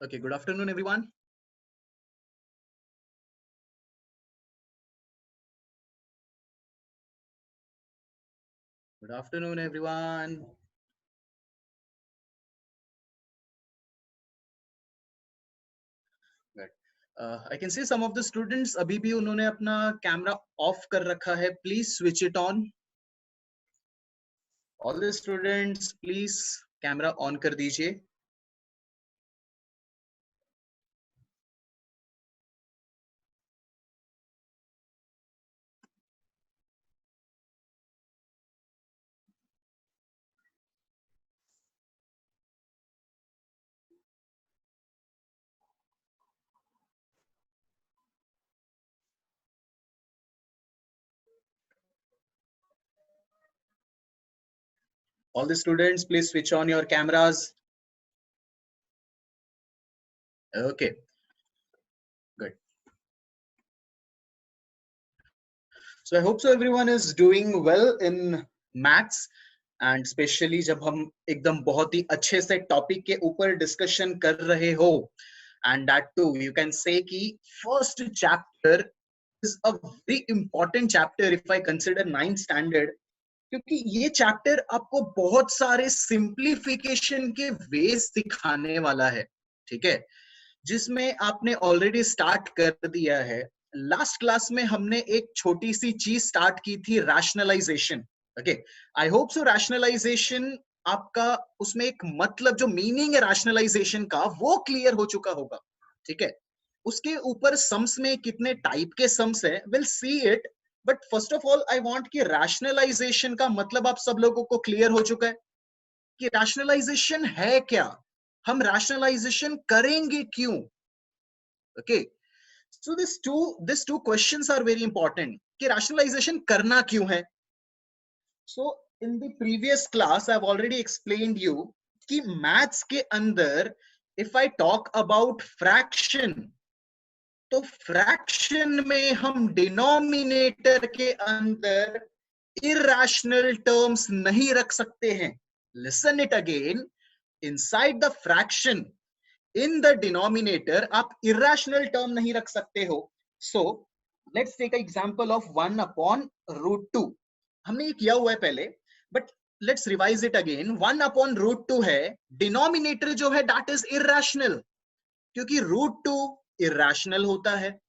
Okay, good afternoon, everyone. Good afternoon, everyone. Good. I can see some of the students अभी भी उन्होंने अपना camera off कर रखा है. Please switch it on. All the students, please camera on कर दीजिए. All the students, please switch on your cameras. Okay, good. So I hope so everyone is doing well in maths. And specially जब हम एकदम बहुत ही अच्छे से topic के ऊपर डिस्कशन कर रहे हो and that too you can say कि first chapter is a very important chapter if I consider 9th standard, क्योंकि ये चैप्टर आपको बहुत सारे सिंप्लीफिकेशन के वेज सिखाने वाला है. ठीक है, जिसमें आपने ऑलरेडी स्टार्ट कर दिया है. लास्ट क्लास में हमने एक छोटी सी चीज स्टार्ट की थी, rationalisation. Okay, I hope so rationalisation आपका उसमें एक मतलब जो मीनिंग है रैशनलाइजेशन का वो क्लियर हो चुका होगा. ठीक है, उसके ऊपर सम्स में कितने टाइप के सम्स है will see it. But first of all I want कि रैशनलाइजेशन का मतलब आप सब लोगों को क्लियर हो चुका है कि रैशनलाइजेशन है क्या, हम रैशनलाइजेशन करेंगे क्यों. Okay, so this two questions are very important कि रैशनलाइजेशन करना क्यों है. So in the previous class I have already explained you कि मैथ्स के अंदर if I talk about fraction, तो फ्रैक्शन में हम डिनोमिनेटर के अंदर इरैशनल टर्म्स नहीं रख सकते हैं. Listen it again, inside the fraction in the denominator आप इरैशनल टर्म नहीं रख सकते हो. So let's take example of 1/√2. हमने ये किया हुआ है पहले, but let's revise it again. 1/√2 है, डिनोमिनेटर जो है दैट इज इरैशनल, क्योंकि √2 इरैशनल होता है.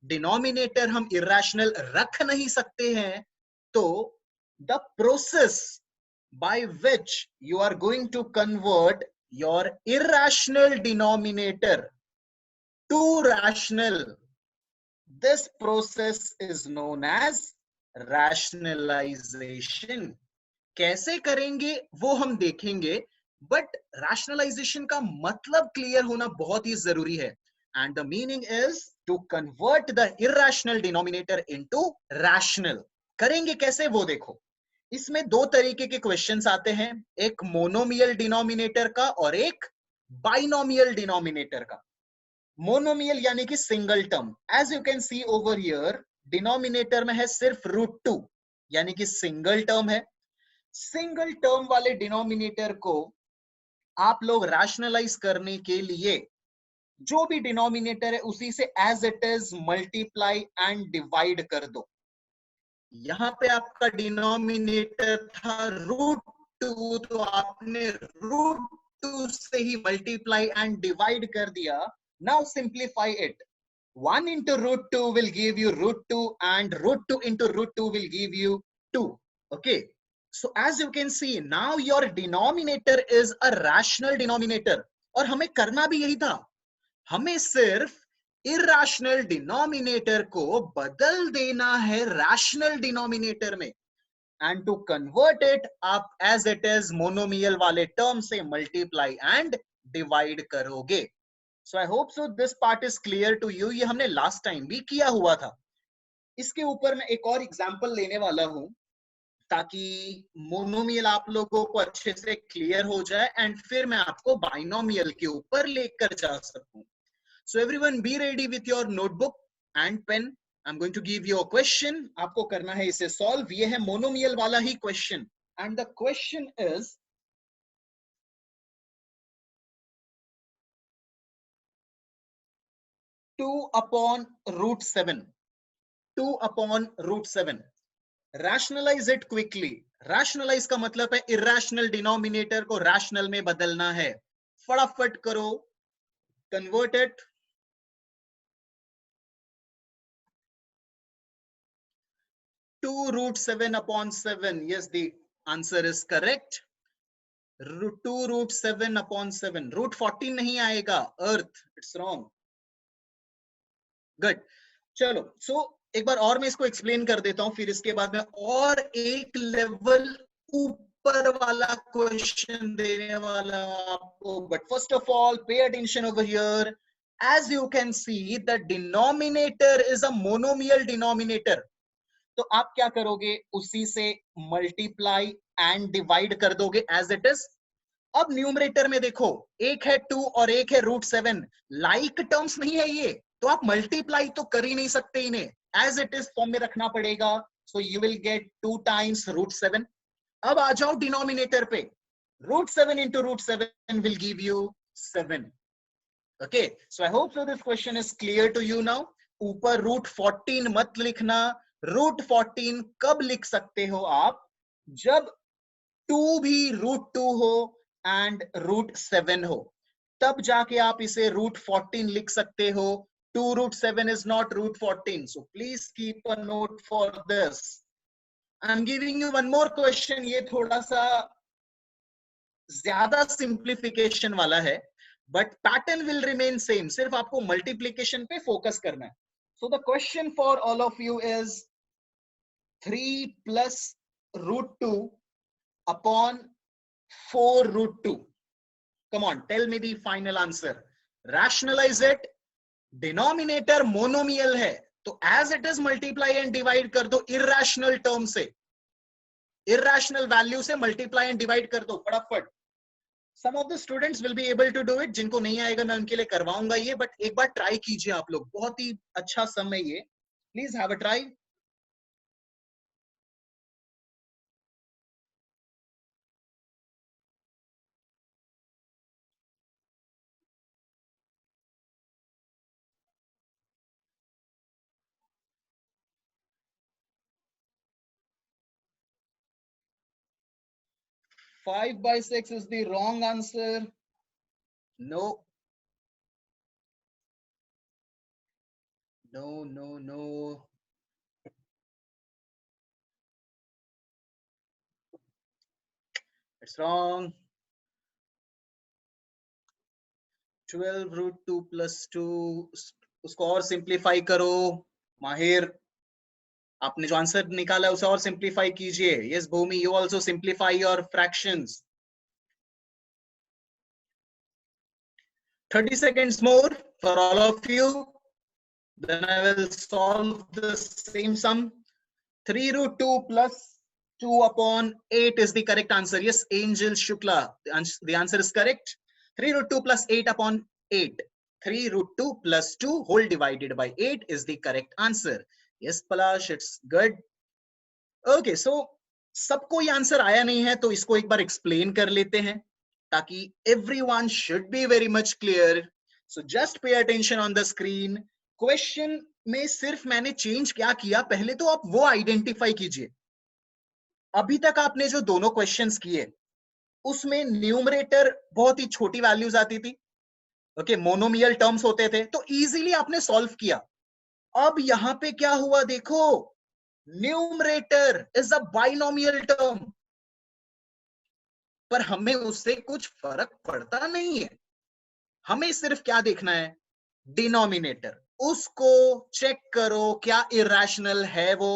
डिनोमिनेटर हम इरैशनल रख नहीं सकते हैं. तो the process by which you are going to convert your irrational denominator to rational, this process is known as rationalization. कैसे करेंगे वो हम देखेंगे, बट rationalization का मतलब क्लियर होना बहुत ही जरूरी है. And the meaning is to convert the irrational denominator into rational. करेंगे कैसे वो देखो. इसमें दो तरीके के क्वेश्चंस आते हैं, एक मोनोमियल डिनोमिनेटर का और एक बाइनोमियल डिनोमिनेटर का. मोनोमियल यानी कि single term. As you can see over here, denominator में है सिर्फ √2 यानी कि सिंगल टर्म है. सिंगल टर्म वाले डिनोमिनेटर को आप लोग रैशनलाइज करने के लिए जो भी डिनोमिनेटर है उसी से as it is multiply and divide कर दो. यहाँ पे आपका डिनोमिनेटर था √2, तो आपने √2 से ही मल्टीप्लाई एंड डिवाइड कर दिया. Now simplify it. 1 into √2 will give you √2 and √2 into √2 will give you 2. Okay, so as you can see now your denominator is a rational denominator. और हमें करना भी यही था, हमें सिर्फ इरैशनल डिनोमिनेटर को बदल देना है रैशनल डिनोमिनेटर में. एंड टू कन्वर्ट इट आप एज इट इज मोनोमियल वाले टर्म से मल्टीप्लाई एंड डिवाइड करोगे. So I hope so this part is clear to you. ये हमने लास्ट टाइम भी किया हुआ था. इसके ऊपर मैं एक और एग्जांपल लेने वाला हूं ताकि मोनोमियल आप लोगों को अच्छे से क्लियर हो जाए एंड फिर मैं आपको बाइनोमियल के ऊपर लेकर जा सकूं. So everyone be ready with your notebook and pen. I'm going to give you a question. आपको करना है इसे solve. ये है monomial वाला ही question. And the question is, 2/√7. 2/√7. Rationalise it quickly. Rationalise का मतलब है इरेशनल डिनोमिनेटर को रैशनल में बदलना है. फटाफट करो. Convert it. 2√7/7. Yes, the answer is correct. 2√7/7. √14 नहीं आएगा. अर्थ. It's wrong. गुड. चलो, सो एक बार और मैं इसको एक्सप्लेन कर देता हूं, फिर इसके बाद में और एक लेवल ऊपर वाला क्वेश्चन देने वाला आपको. But first of all pay attention over here. As you can see the denominator is a monomial denominator. तो आप क्या करोगे, उसी से मल्टीप्लाई एंड डिवाइड कर दोगे एज इट इज. अब न्यूमरेटर में देखो, एक है 2 और एक है √7. लाइक टर्म्स नहीं है ये, तो आप मल्टीप्लाई तो कर ही नहीं सकते इन्हें. एज इट इज फॉर्म में रखना पड़ेगा. So you will gate 2 times √7. अब आ जाओ डिनोमिनेटर पे. √7 into √7 will give you 7. Okay, so I hope so this question is clear to you now. ऊपर √14 मत लिखना. √14 कब लिख सकते हो आप, जब 2 भी √2 हो एंड √7 हो, तब जाके आप इसे √14 लिख सकते हो. 2√7 is not √14. So please keep a note for this. I'm giving you one more question. ये थोड़ा सा ज्यादा सिंप्लीफिकेशन वाला है, but pattern will remain same. सिर्फ आपको मल्टीप्लीकेशन पे फोकस करना है. So the question for all of you is 3 plus √2 upon 4√2. Come on, tell me the final answer. Rationalize it. Denominator monomial है, तो as it is multiply and divide कर दो irrational term से, irrational value से multiply and divide कर दो फटाफट. Some of the students will be able to do it. जिनको नहीं आएगा मैं उनके लिए करवाऊंगा ये, बट एक बार ट्राई कीजिए आप लोग. बहुत ही अच्छा समय ये. Please have a try. Five by six is the wrong answer. No. No, no, no. It's wrong. 12√2 plus 2. उसको और सिंप्लीफाई करो. माहिर, आपने जो आंसर निकाला उसे और सिंप्लीफाई कीजिए. Yes Bhumi, you also simplify your fractions. 30 seconds more for all of you. Then I will solve the same sum. 3√2 plus 2/8 is the correct answer. Yes, Angel Shukla, the answer is correct. 3√2 plus 8/8. 3√2 plus 2 whole divided by 8 is the correct answer. Yes, Palash, it's good. Okay, so सबको ये answer आया नहीं है, तो इसको एक बार explain कर लेते हैं ताकि everyone should be very much clear. So just pay attention on the screen. Question में सिर्फ मैंने चेंज क्या किया, पहले तो आप वो आइडेंटिफाई कीजिए. अभी तक आपने जो दोनों क्वेश्चंस किए उसमें न्यूमरेटर बहुत ही छोटी वैल्यूज आती थी. ओके, मोनोमियल टर्म्स होते थे, तो इजीली आपने सॉल्व किया. अब यहां पे क्या हुआ देखो, numerator is a binomial term, पर हमें उससे कुछ फर्क पड़ता नहीं है. हमें सिर्फ क्या देखना है, डिनोमिनेटर. उसको चेक करो क्या इरेशनल है वो.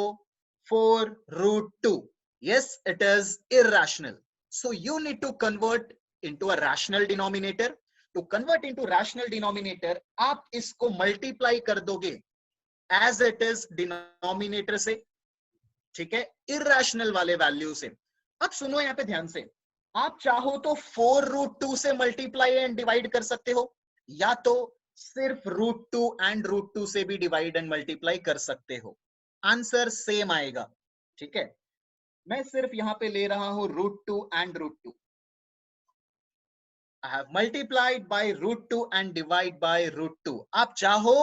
4√2. yes, it is irrational. So you need to convert into a rational denominator. To convert into rational denominator, आप इसको मल्टीप्लाई कर दोगे as it is denominator से. ठीक है, irrational वाले वैल्यू से. अब सुनो यहाँ पे ध्यान से, आप चाहो तो 4√2 से मल्टीप्लाई एंड डिवाइड कर सकते हो, या तो सिर्फ √2 एंड √2 से भी डिवाइड एंड मल्टीप्लाई कर सकते हो. आंसर सेम आएगा. ठीक है, मैं सिर्फ यहां पे ले रहा हूं √2 and √2. I have multiplied by √2 and divide by √2. आप चाहो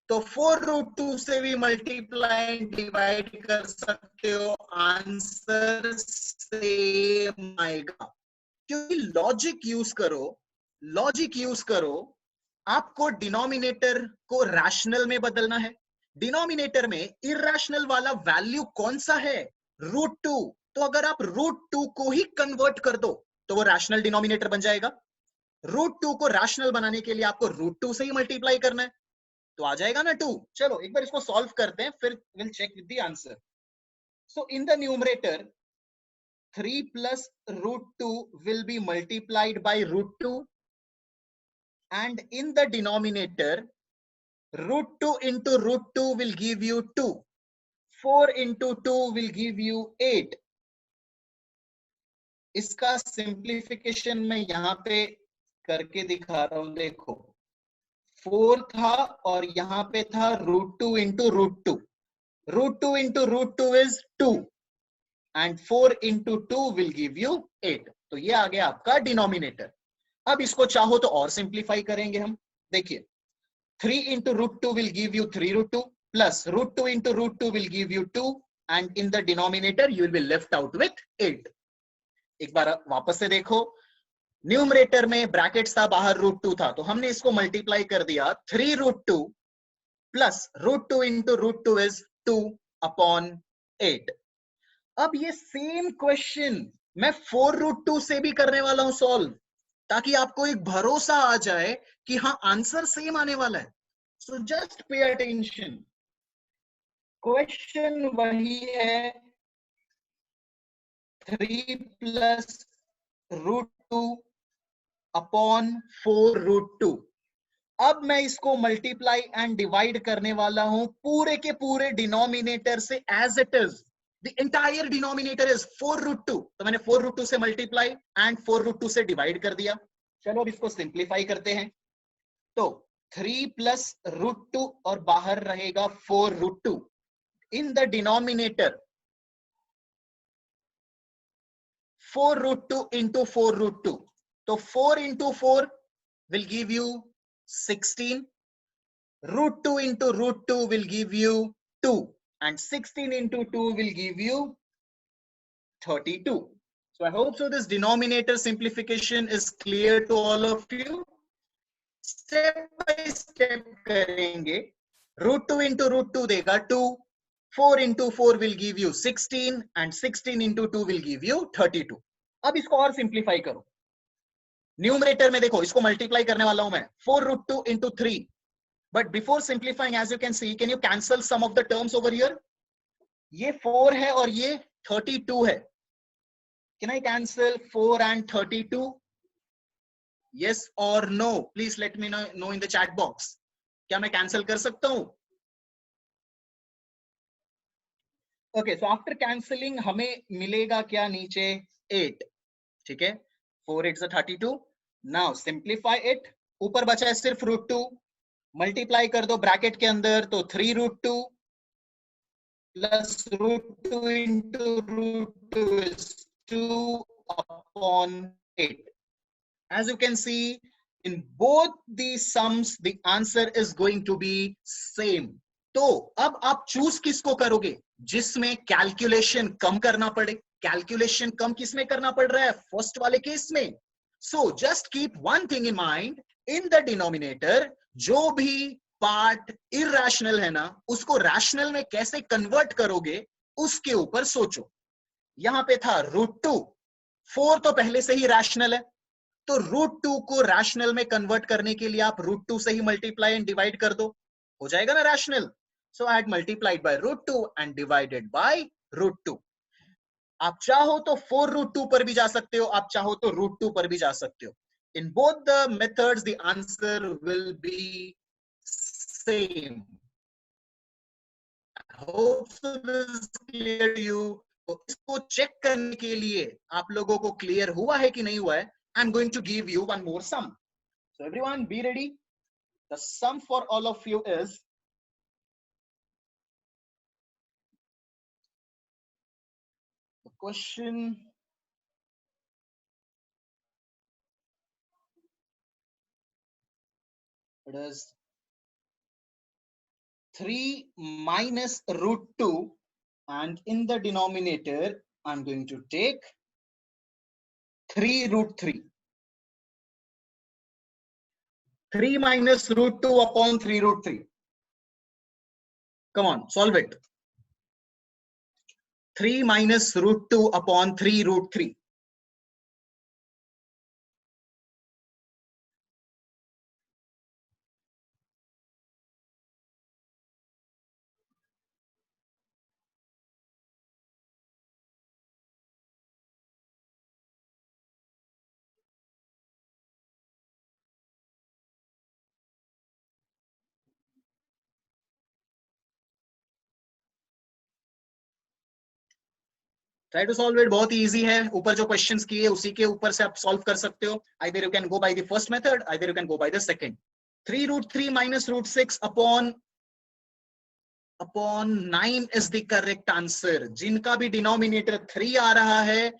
तो 4√2 से भी मल्टीप्लाई डिवाइड कर सकते हो, आंसर सेम आएगा। क्योंकि लॉजिक यूज करो, लॉजिक यूज करो। आपको डिनोमिनेटर को रैशनल में बदलना है। डिनोमिनेटर में इरैशनल वाला वैल्यू कौन सा है? √2। तो अगर आप √2 को ही कन्वर्ट कर दो तो वो रैशनल डिनोमिनेटर बन जाएगा। √2 को रैशनल बनाने के लिए आपको √2 से ही मल्टीप्लाई करना है, तो आ जाएगा ना 2। चलो एक बार इसको सॉल्व करते हैं, फिर will check with the answer. So in the numerator 3 plus √2 will be multiplied by √2, and in the denominator √2 into √2 will give you 2, 4 into 2 will give you 8। इसका सिंप्लीफिकेशन मैं यहाँ पे करके दिखा रहा हूं, देखो 4 था और यहाँ पे था √2 into √2, √2 into √2 is 2 and 4 into 2 will give you 8। तो ये आ गया आपका डिनोमिनेटर। अब इसको चाहो तो और सिंप्लीफाई करेंगे हम। देखिए 3 into √2 will give you 3√2 plus √2 into √2 will give you 2 and in the denominator you will be left out with 8। एक बार वापस से देखो, न्यूमरेटर में ब्रैकेट्स था, बाहर √2 था, तो हमने इसको मल्टीप्लाई कर दिया 3√2 प्लस √2 into √2 is 2 upon 8। अब ये सेम क्वेश्चन मैं 4√2 से भी करने वाला हूं सॉल्व, ताकि आपको एक भरोसा आ जाए कि हाँ आंसर सेम आने वाला है। So just pay attention, question वही है 3 plus √2 अपॉन 4√2। अब मैं इसको मल्टीप्लाई एंड डिवाइड करने वाला हूं पूरे के पूरे डिनोमिनेटर से as it is. The entire denominator is 4√2, तो मैंने 4√2 से मल्टीप्लाई एंड 4√2 से डिवाइड कर दिया। चलो अब इसको सिंप्लीफाई करते हैं। तो 3 plus √2 और बाहर रहेगा 4√2 इन द डिनोमिनेटर 4√2 into 4√2, तो 4 into 4 will give you 16, √2 into √2 will give you 2 and 16 into 2 will give you 32। So I hope so this denominator simplification is clear to all of you। Step by step करेंगे। √2 into √2 देगा 2, 4 into 4 will give you 16 and 16 into 2 will give you 32। अब इसको और simplify करो। Numerator में देखो, इसको multiply करने वाला हूं मैं 4√2 into 3, but before simplifying as you can see, can you cancel some of the terms over here? ये 4 है और ये 32 है। Can I cancel 4 and 32? Yes or no? Please let me know in the chat box। क्या मैं cancel कर सकता हूं? ओके, सो आफ्टर कैंसिलिंग हमें मिलेगा क्या नीचे? 8। ठीक है, 4 8 32। Now simplify it. ऊपर बचा है सिर्फ √2, मल्टीप्लाई कर दो ब्रैकेट के अंदर, तो 3√2 plus √2 into √2 is 2 upon 8। As you can see, in both these sums, the answer is going to be same। तो अब आप चूज किसको करोगे? जिसमें कैलकुलेशन कम करना पड़े। कैलकुलेशन कम किसमें करना पड़ रहा है? फर्स्ट वाले केस में। So just keep one thing in mind, in the denominator जो भी पार्ट इरैशनल है ना, उसको रैशनल में कैसे कन्वर्ट करोगे उसके ऊपर सोचो। यहां पे था √2, 4 तो पहले से ही रैशनल है, तो √2 को रैशनल में कन्वर्ट करने के लिए आप √2 से ही मल्टीप्लाई एंड डिवाइड कर दो, हो जाएगा ना rational. So I had multiplied by √2 and divided by √2। आप चाहो तो 4√2 पर भी जा सकते हो, आप चाहो तो √2 पर भी जा सकते हो। In both the methods the answer will be same. Hope so this is clear to you. तो इसको चेक करने के लिए आप लोगों को क्लियर हुआ है कि नहीं हुआ है, I am going to give you one more sum. So everyone be ready. The sum for all of you is the question It is 3 minus root 2, and in the denominator I'm going to take 3 root 3. 3 minus root 2 upon 3 root 3. Come on, solve it. 3 minus root 2 upon 3 root 3. Try to solve it, बहुत ही easy है, ऊपर जो questions किए उसी के ऊपर से आप सॉल्व कर सकते हो. Either you can go by the first method, either you can go by the second. 3 root 3 minus root 6 upon 9 is the correct answer. जिनका भी डिनोमिनेटर 3 आ रहा है,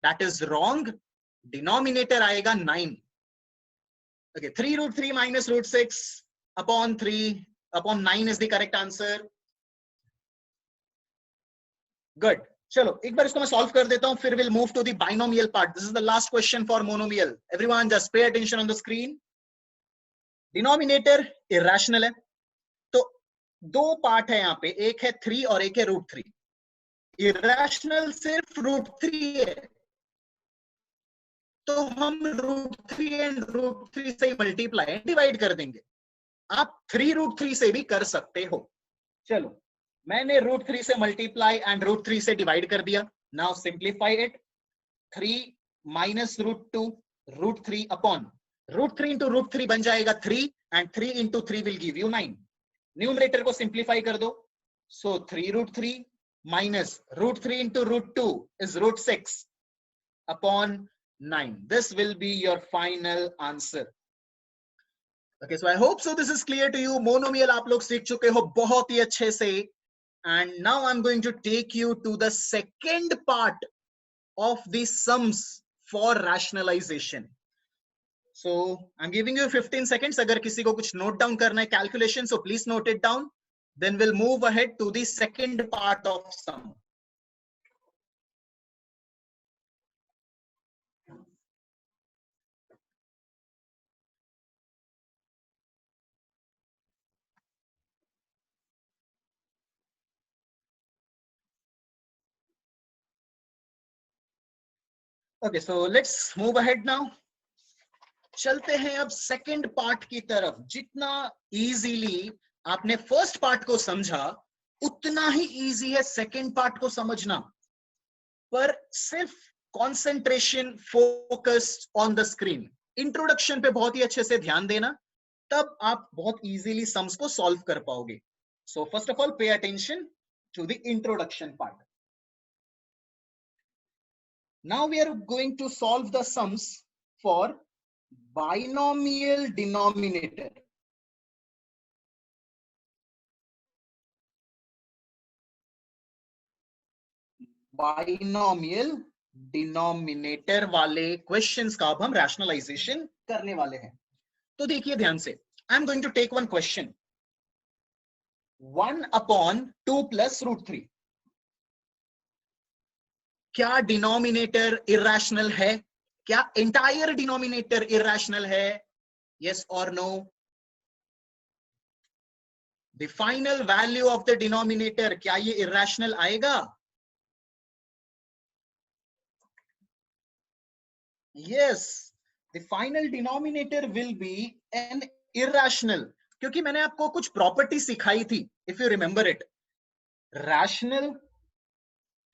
that is wrong. डिनोमिनेटर आएगा 9. Okay, 3 root 3 minus root 6 upon 3 upon 9 is the correct answer. Good. चलो एक बार इसको मैं solve कर देता हूं, फिर will move to the binomial part. This is the last question for monomial. Everyone just pay attention on the screen. Denominator irrational है, तो दो पार्ट है यहाँ पे, एक है 3 और एक है रूट 3. इरेशनल सिर्फ रूट 3 है, तो हम रूट 3 एंड रूट 3 से मल्टीप्लाई डिवाइड कर देंगे. आप 3 रूट 3 से भी कर सकते हो. चलो मैंने रूट 3 से मल्टीप्लाई एंड रूट 3 से डिवाइड कर दिया. Now simplify it. 3 minus root 2 root 3 upon root 3 into root 3 बन जाएगा 3 and 3 into 3 will give you 9. Numerator को सिंप्लीफाई कर दो. So 3 root 3 minus root 3 into root 2 is root 6 upon 9. This will be your final answer. Okay, so I hope so this is clear to you. Monomial आप लोग सीख चुके हो बहुत ही अच्छे से. And now I'm going to take you to the second part of the sums for rationalization. So I'm giving you 15 seconds. अगर किसी को कुछ note down करना है calculation, so please note it down. Then we'll move ahead to the second part of sum. Okay, so let's move ahead now. चलते हैं अब second part की तरफ. जितना इजीली आपने फर्स्ट पार्ट को समझा, उतना ही इजी है सेकंड पार्ट को समझना. पर सिर्फ concentration, focus on the screen. Introduction पे बहुत ही अच्छे से ध्यान देना, तब आप बहुत इजीली सम्स को सॉल्व कर पाओगे. So first of all pay attention to the introduction part. Now we are going to solve the sums for binomial denominator. Binomial denominator वाले questions का अब हम rationalization करने वाले हैं. तो देखिए ध्यान से. I'm going to take one question. 1 upon 2 plus root 3. क्या डिनोमिनेटर इरेशनल है? क्या एंटायर डिनोमिनेटर इरेशनल है? यस और no? The final value of the denominator, क्या ये इरेशनल आएगा? Yes, the final denominator will be an irrational. क्योंकि मैंने आपको कुछ प्रॉपर्टी सिखाई थी, if you remember it. Rational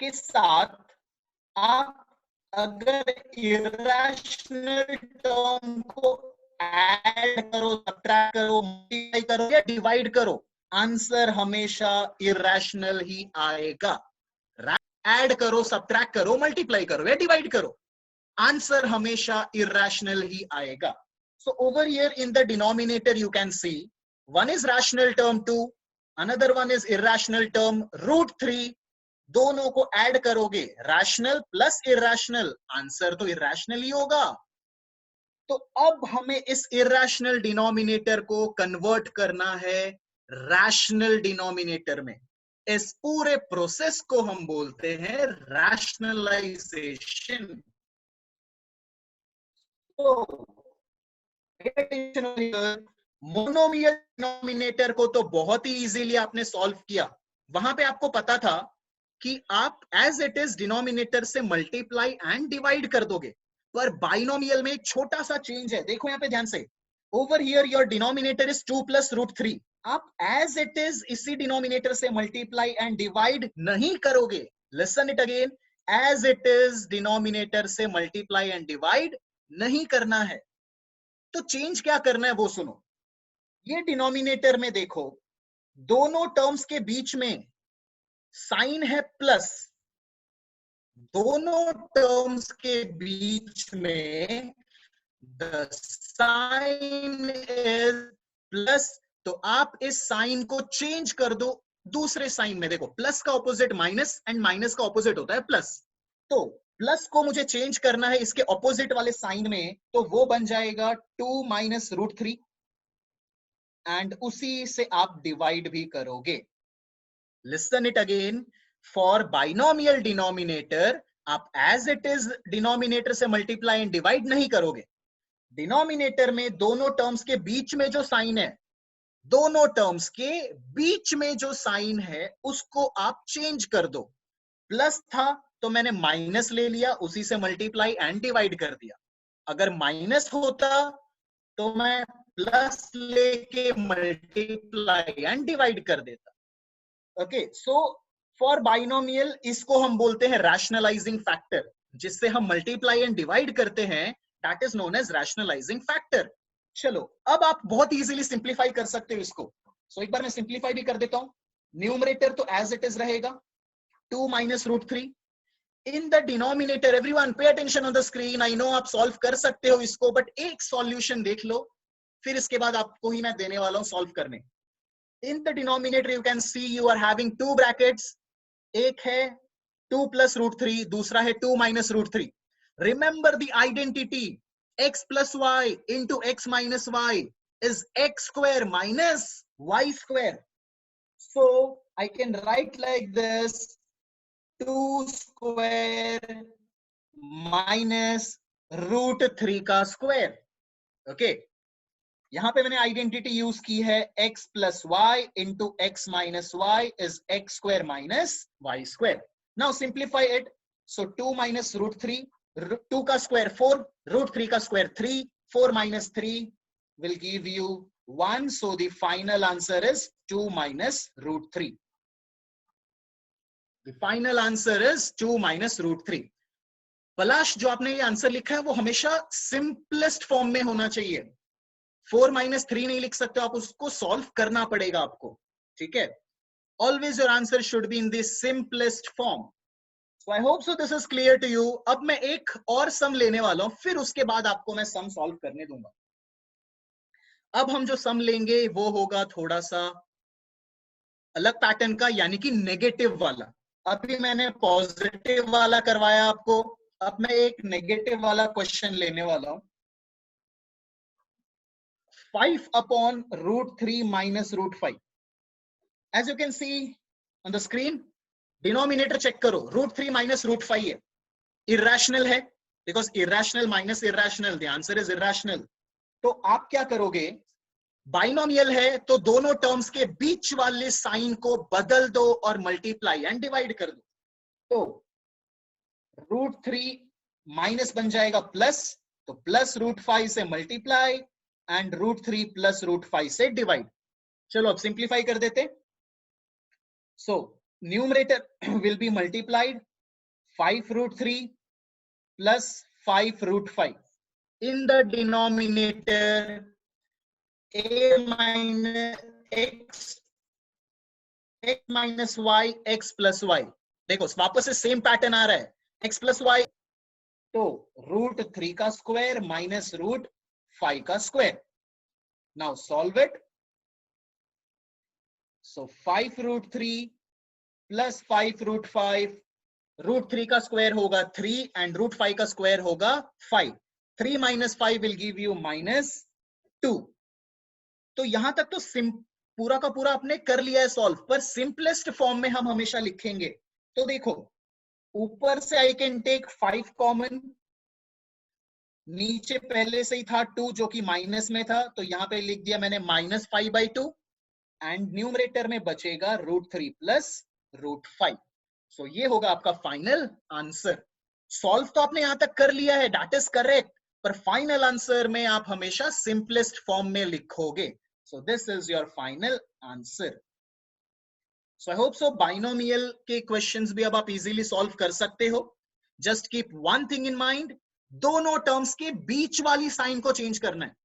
के साथ आप अगर इरेशनल टर्म को ऐड करो, सब्ट्रैक्ट करो, मल्टीप्लाई करो या डिवाइड करो, आंसर हमेशा इरेशनल ही आएगा. ऐड करो, सब्ट्रैक्ट करो, मल्टीप्लाई करो या डिवाइड करो, आंसर हमेशा इरेशनल ही आएगा. So over here in the denominator you can see one is rational term 2, another one is irrational term root 3. दोनों को ऐड करोगे, रैशनल प्लस इरेशनल, आंसर तो इरेशनल ही होगा. तो अब हमें इस इरेशनल डिनोमिनेटर को कन्वर्ट करना है रैशनल डिनोमिनेटर में। इस पूरे प्रोसेस को हम बोलते हैं रैशनलाइजेशन। तो मोनोमियल डिनोमिनेटर को तो बहुत ही इजीली आपने सॉल्व किया। वहां पे आपको पता था कि आप एज इट इज डिनोमिनेटर से मल्टीप्लाई एंड डिवाइड कर दोगे, पर बाइनोमियल में एक छोटा सा चेंज है। देखो यहाँ पे ध्यान से, over here your denominator is 2 + √3। आप एज इट इज इसी डिनोमिनेटर से मल्टीप्लाई एंड डिवाइड नहीं करोगे। Listen it again, as it is denominator से मल्टीप्लाई एंड डिवाइड नहीं करना है। तो चेंज क्या करना है वो सुनो। ये डिनोमिनेटर में देखो, दोनों टर्म्स के बीच में साइन है प्लस, दोनों टर्म्स के बीच में द साइन इज प्लस। तो आप इस साइन को चेंज कर दो दूसरे साइन में। देखो, प्लस का ऑपोजिट माइनस एंड माइनस का ऑपोजिट होता है प्लस। तो प्लस को मुझे चेंज करना है इसके ऑपोजिट वाले साइन में, तो वो बन जाएगा 2 - √3 एंड उसी से आप डिवाइड भी करोगे। Listen it again, for binomial denominator आप एज इट इज डिनोमिनेटर से मल्टीप्लाई एंड डिवाइड नहीं करोगे। डिनोमिनेटर में दोनों टर्म्स के बीच में जो साइन है, दोनों टर्म्स के बीच में जो साइन है उसको आप चेंज कर दो। प्लस था तो मैंने माइनस ले लिया, उसी से मल्टीप्लाई एंड डिवाइड कर दिया। अगर माइनस होता तो मैं प्लस लेके मल्टीप्लाई एंड डिवाइड कर देता। ओके, सो फॉर बाइनोमियल इसको हम बोलते हैं रैशनलाइजिंग फैक्टर। जिससे हम मल्टीप्लाई एंड डिवाइड करते हैं, that is known as rationalising factor. चलो, अब आप बहुत इजीली सिंप्लीफाई कर सकते हो इसको। सो एक बार मैं सिंप्लीफाई भी कर देता हूं। न्यूमरेटर तो एज इट इज रहेगा 2 - √3। इन द डिनोमिनेटर, एवरीवन पे attention on the screen. I know आप सॉल्व कर सकते हो इसको, बट एक सॉल्यूशन देख लो, फिर इसके बाद आपको ही मैं देने वाला हूं सॉल्व करने। In the denominator you can see you are having 2 brackets. एक है 2 + √3, दूसरा है 2 - √3। Remember the identity, x + y into x - y is x square minus y square. So I can write like this, 2 square minus √3 का square. Okay, यहां पे मैंने identity use की है x + y into x - y is x square minus y square. Now simplify it. So 2 - √3, 2 का square 4, √3 का square 3, 4 - 3 will give you 1. So the final answer is 2 - √3. The final answer is 2 - √3. पलाश, जो आपने ये answer लिखा है वो हमेशा सिंपलेस्ट फॉर्म में होना चाहिए। 4 - 3 नहीं लिख सकते आप, उसको सॉल्व करना पड़ेगा आपको। ठीक है, always your answer should be in the simplest form. So I hope so this is clear to you. अब मैं एक और सम लेने वाला हूं, फिर उसके बाद आपको मैं सम सॉल्व करने दूंगा। अब हम जो सम लेंगे वो होगा थोड़ा सा अलग पैटर्न का, यानी कि नेगेटिव वाला। अभी मैंने पॉजिटिव वाला करवाया आपको, अब मैं एक नेगेटिव वाला क्वेश्चन लेने वाला हूं। 5 upon √3 minus √5. As you can see on the screen, denominator check करो, √3 minus √5 है, irrational है, because irrational minus irrational, the answer is irrational. तो आप क्या करोगे, बाइनोमियल है तो दोनों टर्म्स के बीच वाले साइन को बदल दो और मल्टीप्लाई एंड डिवाइड कर दो। तो √3 माइनस बन जाएगा प्लस, तो प्लस √5 से मल्टीप्लाई एंड √3 + √5 से डिवाइड। चलो अब सिंप्लीफाई कर देते। So numerator will be multiplied 5 √3 + 5 √5 in the denominator a minus y x + y। देखो वापस से सेम पैटर्न आ रहा है, x + y, तो √3 का स्क्वायर माइनस √5 का स्क्वायर। Now solve it. सो 5 √3 + 5 √5, √3 का स्क्वायर होगा 3 एंड √5 का स्क्वायर होगा 5। 3 minus 5 will give you -2. तो यहां तक तो पूरा का पूरा आपने कर लिया है सॉल्व, पर सिंपलेस्ट फॉर्म में हम हमेशा लिखेंगे। तो देखो, ऊपर से आई कैन टेक 5 कॉमन, नीचे पहले से ही था 2 जो कि माइनस में था, तो यहां पे लिख दिया मैंने -5/2, एंड न्यूमरेटर में बचेगा √3 प्लस √5। सो ये होगा आपका फाइनल आंसर। सॉल्व तो आपने यहां तक कर लिया है, दैट इज करेक्ट, पर फाइनल आंसर में आप हमेशा सिंपलेस्ट फॉर्म में लिखोगे। सो this is your final answer. So I hope so binomial के क्वेश्चंस भी अब आप इजीली सॉल्व कर सकते हो। Just keep one thing in mind, दोनों टर्म्स के बीच वाली साइन को चेंज करना है।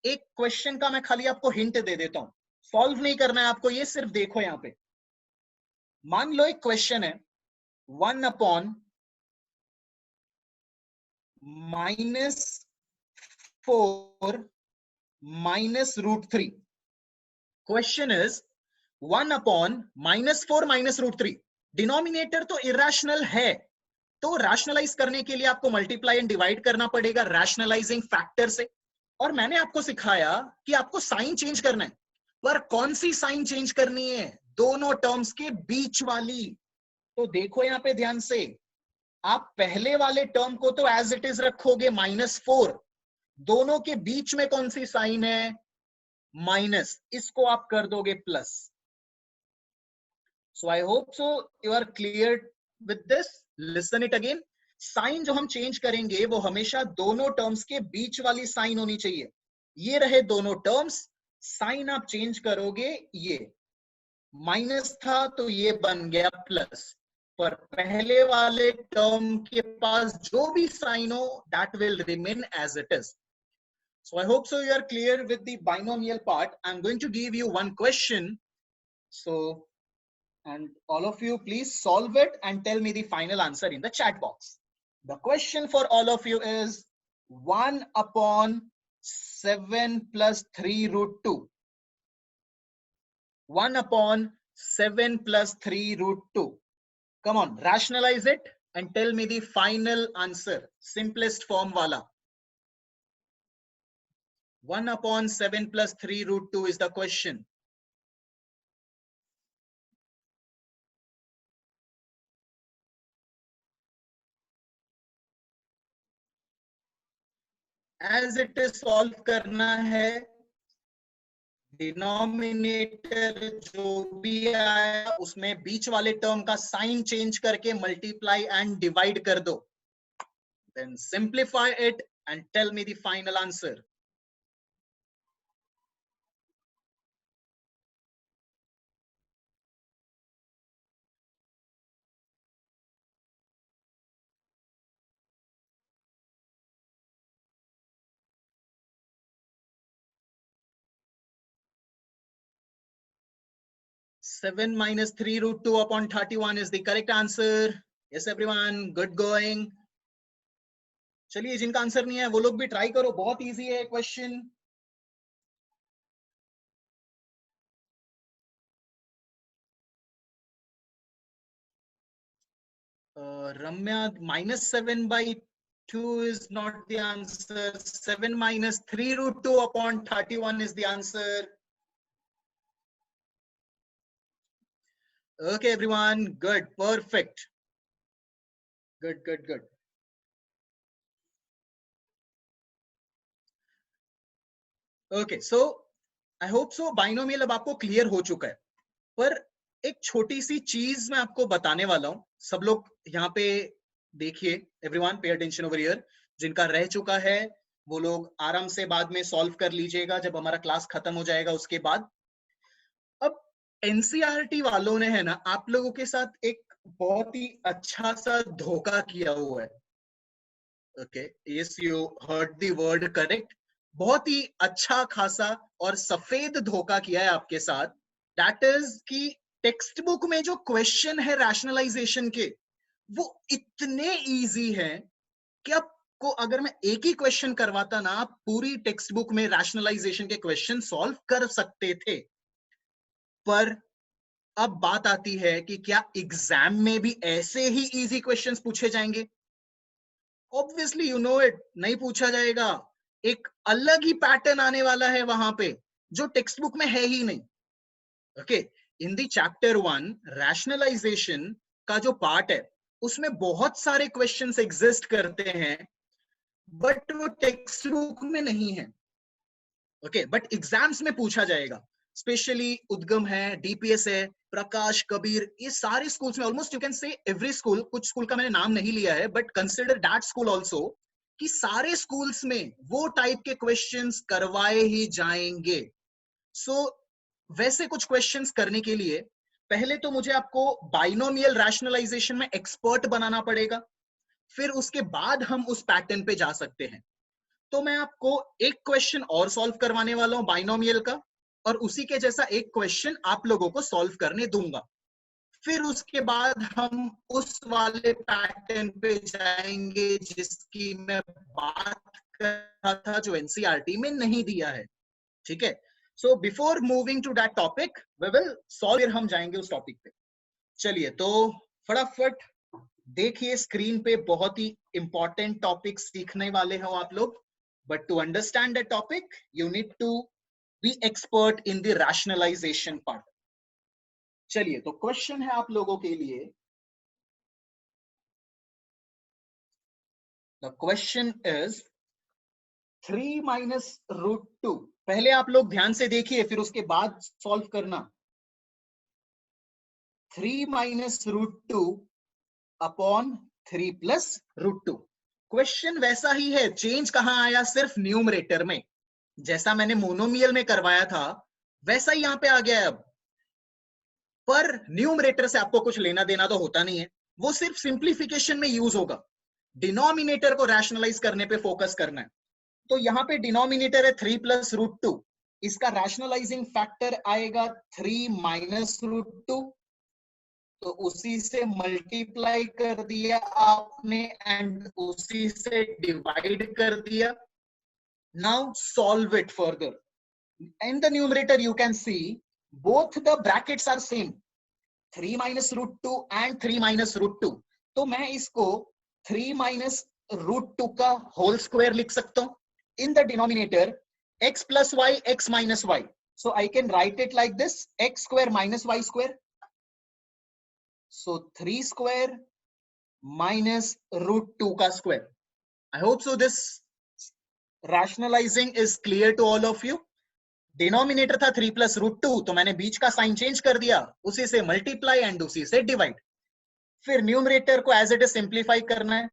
एक क्वेश्चन का मैं खाली आपको हिंट दे देता हूं, सॉल्व नहीं करना है आपको, ये सिर्फ देखो यहां पे। मान लो एक क्वेश्चन है 1/-4 -√3। Question is 1/-4 -√3। डिनोमिनेटर तो इरेशनल है, तो रैशनलाइज करने के लिए आपको मल्टीप्लाई एंड डिवाइड करना पड़ेगा रैशनलाइजिंग फैक्टर से। और मैंने आपको सिखाया कि आपको साइन चेंज करना है, पर कौन सी साइन चेंज करनी है? दोनों टर्म्स के बीच वाली। तो देखो यहां पे ध्यान से, आप पहले वाले टर्म को तो एज इट इज रखोगे -4, दोनों के बीच में कौन सी साइन है? माइनस, इसको आप कर दोगे plus. So I hope so you are clear with this. Listen it again. Sign जो हम चेंज करेंगे वो हमेशा दोनों टर्म्स के बीच वाली साइन होनी चाहिए। ये रहे दोनों टर्म्स, साइन आप चेंज करोगे, ये माइनस था तो ये बन गया प्लस, पर पहले वाले टर्म के पास जो भी साइन हो that will remain as it is. So I hope so you are clear with the binomial part. I'm going to give you one question. So, and all of you please solve it and tell me the final answer in the chat box. The question for all of you is 1/7 plus 3√2. 1/7 plus 3√2. Come on, rationalize it and tell me the final answer. Simplest form wala. 1/7 plus 3√2 is the question. As it is solve करना है, denominator जो भी आया उसमें बीच वाले term का sign change करके multiply and divide कर दो, then simplify it and tell me the final answer. Seven minus 3√2/31 is the correct answer. Yes everyone, good going. चलिए, जिनका आंसर नहीं है वो लोग भी ट्राई करो, बहुत इजी है question. Ramya, -7/2 is not the answer. 7 minus 3√2/31 is the answer. Okay, everyone. Good. Perfect. Good, good, good. Okay, so I hope so binomial अब आपको क्लियर हो चुका है, पर एक छोटी सी चीज मैं आपको बताने वाला हूं। सब लोग यहाँ पे देखिए, एवरीवन पे अटेंशन ओवर हियर। जिनका रह चुका है वो लोग आराम से बाद में सॉल्व कर लीजिएगा जब हमारा क्लास खत्म हो जाएगा उसके बाद। अब एनसीईआरटी वालों ने, है ना, आप लोगों के साथ एक बहुत ही अच्छा सा धोखा किया हुआ है। Okay, yes, you heard the word correct. बहुत ही अच्छा खासा और सफेद धोखा किया है आपके साथ। दैट इज कि टेक्स्ट बुक में जो क्वेश्चन है रैशनलाइजेशन के, वो इतने इजी है कि आपको अगर मैं एक ही क्वेश्चन करवाता ना, आप पूरी टेक्स्ट बुक में रैशनलाइजेशन के क्वेश्चन सॉल्व कर सकते थे। पर अब बात आती है कि क्या एग्जाम में भी ऐसे ही इजी क्वेश्चंस पूछे जाएंगे? ऑब्वियसली यू नो इट, नहीं पूछा जाएगा। एक अलग ही पैटर्न आने वाला है वहां पे जो टेक्स्ट बुक में है ही नहीं। Okay, in the chapter 1 rationalisation का जो पार्ट है उसमें बहुत सारे क्वेश्चंस एग्जिस्ट करते हैं, बट वो टेक्स्ट बुक में नहीं है। ओके, बट एग्जाम्स में पूछा जाएगा। स्पेशली उद्गम है, डीपीएस है, प्रकाश, कबीर, ये सारे स्कूल्स में ऑलमोस्ट यू कैन से एवरी स्कूल, कुछ स्कूल का मैंने नाम नहीं लिया है but consider that school also, कि सारे स्कूल्स में वो टाइप के क्वेश्चंस करवाए ही जाएंगे। सो वैसे कुछ क्वेश्चंस करने के लिए पहले तो मुझे आपको बाइनोमियल रैशनलाइजेशन में एक्सपर्ट बनाना पड़ेगा, फिर उसके बाद हम उस पैटर्न पे जा सकते हैं। तो मैं आपको एक क्वेश्चन और सॉल्व करवाने वाला हूं बाइनोमियल का, और उसी के जैसा एक क्वेश्चन आप लोगों को सॉल्व करने दूंगा। फिर उसके बाद हम उस वाले पैटर्न पे जाएंगे जिसकी मैं बात कर रहा था, जो एनसीईआरटी में नहीं दिया है। ठीक है, so before moving to that topic we will solve, फिर हम जाएंगे उस टॉपिक पे। चलिए, तो फटाफट देखिए स्क्रीन पे, बहुत ही इंपॉर्टेंट टॉपिक सीखने वाले हो आप लोग, but to understand the topic you need to be expert in the rationalisation part. चलिए, तो क्वेश्चन है आप लोगों के लिए, the question is 3 minus root 2। पहले आप लोग ध्यान से देखिए, फिर उसके बाद सॉल्व करना। 3 minus root 2 upon 3 plus root 2। Question वैसा ही है, चेंज कहां आया? सिर्फ न्यूमरेटर में। जैसा मैंने मोनोमियल में करवाया था वैसा ही यहां पे आ गया है अब, पर न्यूमरेटर से आपको कुछ लेना देना तो होता नहीं है, वो सिर्फ सिंप्लीफिकेशन में यूज होगा। डिनोमिनेटर को रैशनलाइज करने पे फोकस करना है। तो यहाँ पे डिनोमिनेटर है 3 प्लस रूट 2, इसका रैशनलाइजिंग फैक्टर आएगा 3 माइनस रूट 2, तो उसी से मल्टीप्लाई कर दिया आपने एंड उसी से डिवाइड कर दिया। Now solve it further. In the numerator you can see both the brackets are same, 3 minus root 2 and 3 minus root 2। तो मैं इसको 3 minus root 2 का whole square लिख सकता हूं। In the denominator x plus y, x minus y, so I can write it like this, x square minus y square, so 3 square minus root 2 का square। I hope so this rationalizing is clear to all of you। Denominator था 3 plus root 2, तो मैंने बीच का sign change कर दिया, उसी से multiply and उसी से डिवाइड। फिर न्यूमरेटर को एज इट इज सिंप्लीफाई करना है,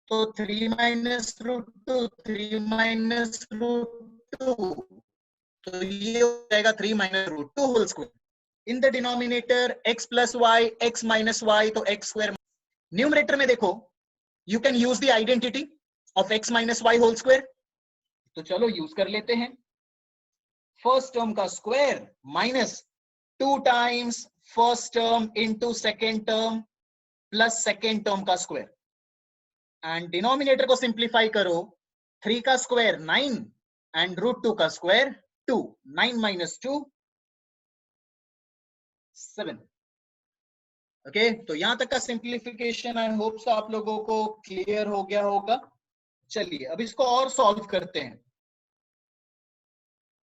तो 3 माइनस रूट 2, 3 माइनस रूट 2, तो ये हो जाएगा 3 minus root 2 whole square. In the denominator x plus y, x minus Y, तो x स्क्वायर। न्यूमरेटर में देखो, you can use the identity of x minus y whole square, तो चलो use कर लेते हैं। फर्स्ट टर्म का square minus 2 times first term into second term plus second term का स्क्वायर, एंड डिनोमिनेटर को सिंप्लीफाई करो, 3 का स्क्वायर 9 एंड रूट 2 का स्क्वायर 2, 9 माइनस 2 7। ओके, तो यहां तक का सिंप्लीफिकेशन आई होप सो आप लोगों को क्लियर हो गया होगा। चलिए अब इसको और सॉल्व करते हैं।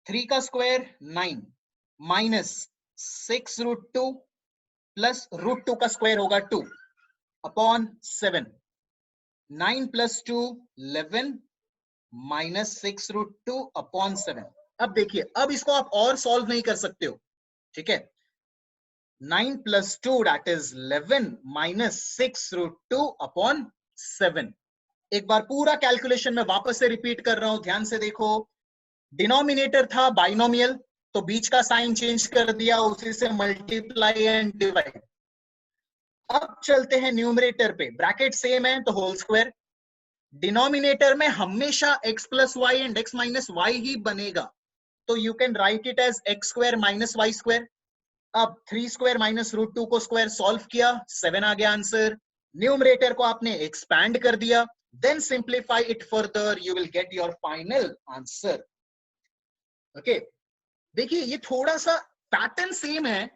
3 का square 9 minus 6 root 2 plus root 2 का स्क्वायर होगा 2 upon 7, 9 plus 2 11 minus 6 root 2 upon 7। अब देखिए, अब इसको आप और सॉल्व नहीं कर सकते हो, ठीक है। 9 plus 2 that is 11 minus 6 root 2 upon 7। एक बार पूरा कैलकुलेशन में वापस से रिपीट कर रहा हूं, ध्यान से देखो। डिनोमिनेटर था बाइनोमियल, तो बीच का साइन चेंज कर दिया, उसी से मल्टीप्लाई एंड डिवाइड। अब चलते हैं न्यूमरेटर पे, ब्रैकेट सेम है तो होल स्क्वायर। डिनोमिनेटर में हमेशा x plus y and x minus y ही बनेगा, तो you can write it as x square minus Y square. अब 3 स्क्वायर माइनस रूट 2 को स्क्वायर सॉल्व किया, 7 आ गया आंसर। न्यूमरेटर को आपने एक्सपैंड कर दिया, then simplify it further, you will get your final answer. Okay, देखिए ये थोड़ा सा पैटर्न सेम है,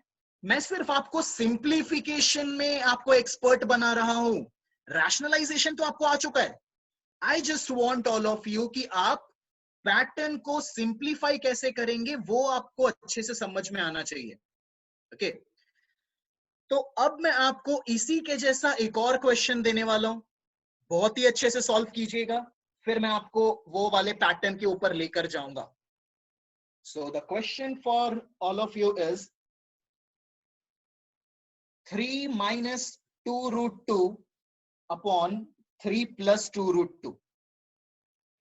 मैं सिर्फ आपको सिंप्लीफिकेशन में आपको एक्सपर्ट बना रहा हूं। रैशनलाइजेशन तो आपको आ चुका है, I just want all of you कि आप पैटर्न को सिंप्लीफाई कैसे करेंगे वो आपको अच्छे से समझ में आना चाहिए। ओके तो अब मैं आपको इसी के जैसा एक और क्वेश्चन देने वाला हूं, बहुत ही अच्छे से सॉल्व कीजिएगा, फिर मैं आपको वो वाले पैटर्न के ऊपर लेकर जाऊंगा। So the question for all of you is 3 minus 2 root 2 upon 3 plus 2 root 2।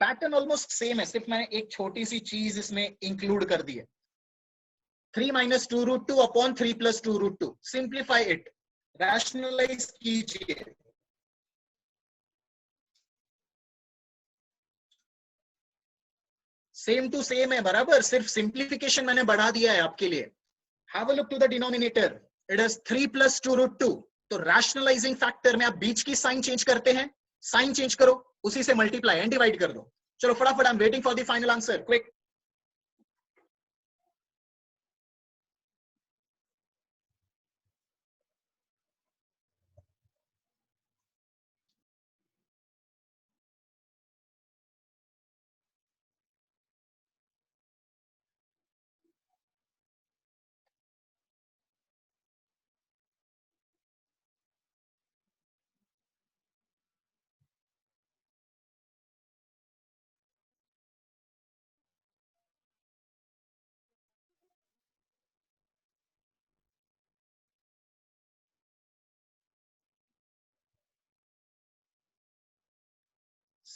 Pattern almost same है, सिर्फ मैंने एक छोटी सी चीज इसमें इंक्लूड कर दी है। 3 minus 2 root 2 upon 3 plus 2 root 2। Simplify it, rationalise कीजिए। सेम टू सेम है बराबर, सिर्फ सिंप्लीफिकेशन मैंने बढ़ा दिया है आपके लिए। Have a look to the denominator, it is 3 plus 2 root 2। तो रैशनलाइजिंग फैक्टर में आप बीच की साइन चेंज करते हैं, साइन चेंज करो, उसी से मल्टीप्लाई एंड डिवाइड कर दो। चलो फटाफट, I am waiting for the final answer, quick.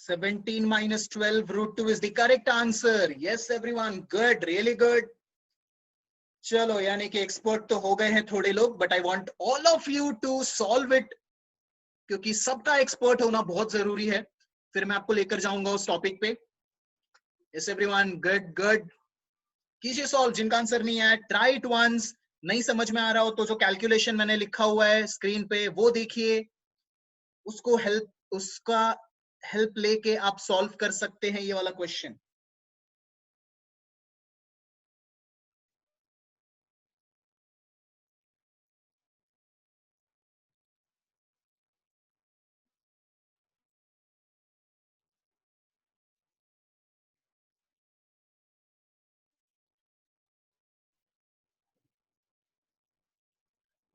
Seventeen minus 12 root 2 is the correct answer. Yes, everyone. Good. Really good. चलो, यानी कि एक्सपर्ट तो हो गए हैं थोड़े लोग, but I want all of you to solve it, क्योंकि सबका एक्सपर्ट होना बहुत जरूरी है। फिर मैं आपको लेकर जाऊंगा उस टॉपिक पे। Yes everyone, good good. कीजिए सॉल्व, जिनका आंसर नहीं है ट्राई इट वंस। नहीं समझ में आ रहा हो तो जो कैलकुलेशन मैंने लिखा हुआ है स्क्रीन पे वो देखिए, उसको उसका हेल्प लेके आप सॉल्व कर सकते हैं ये वाला question.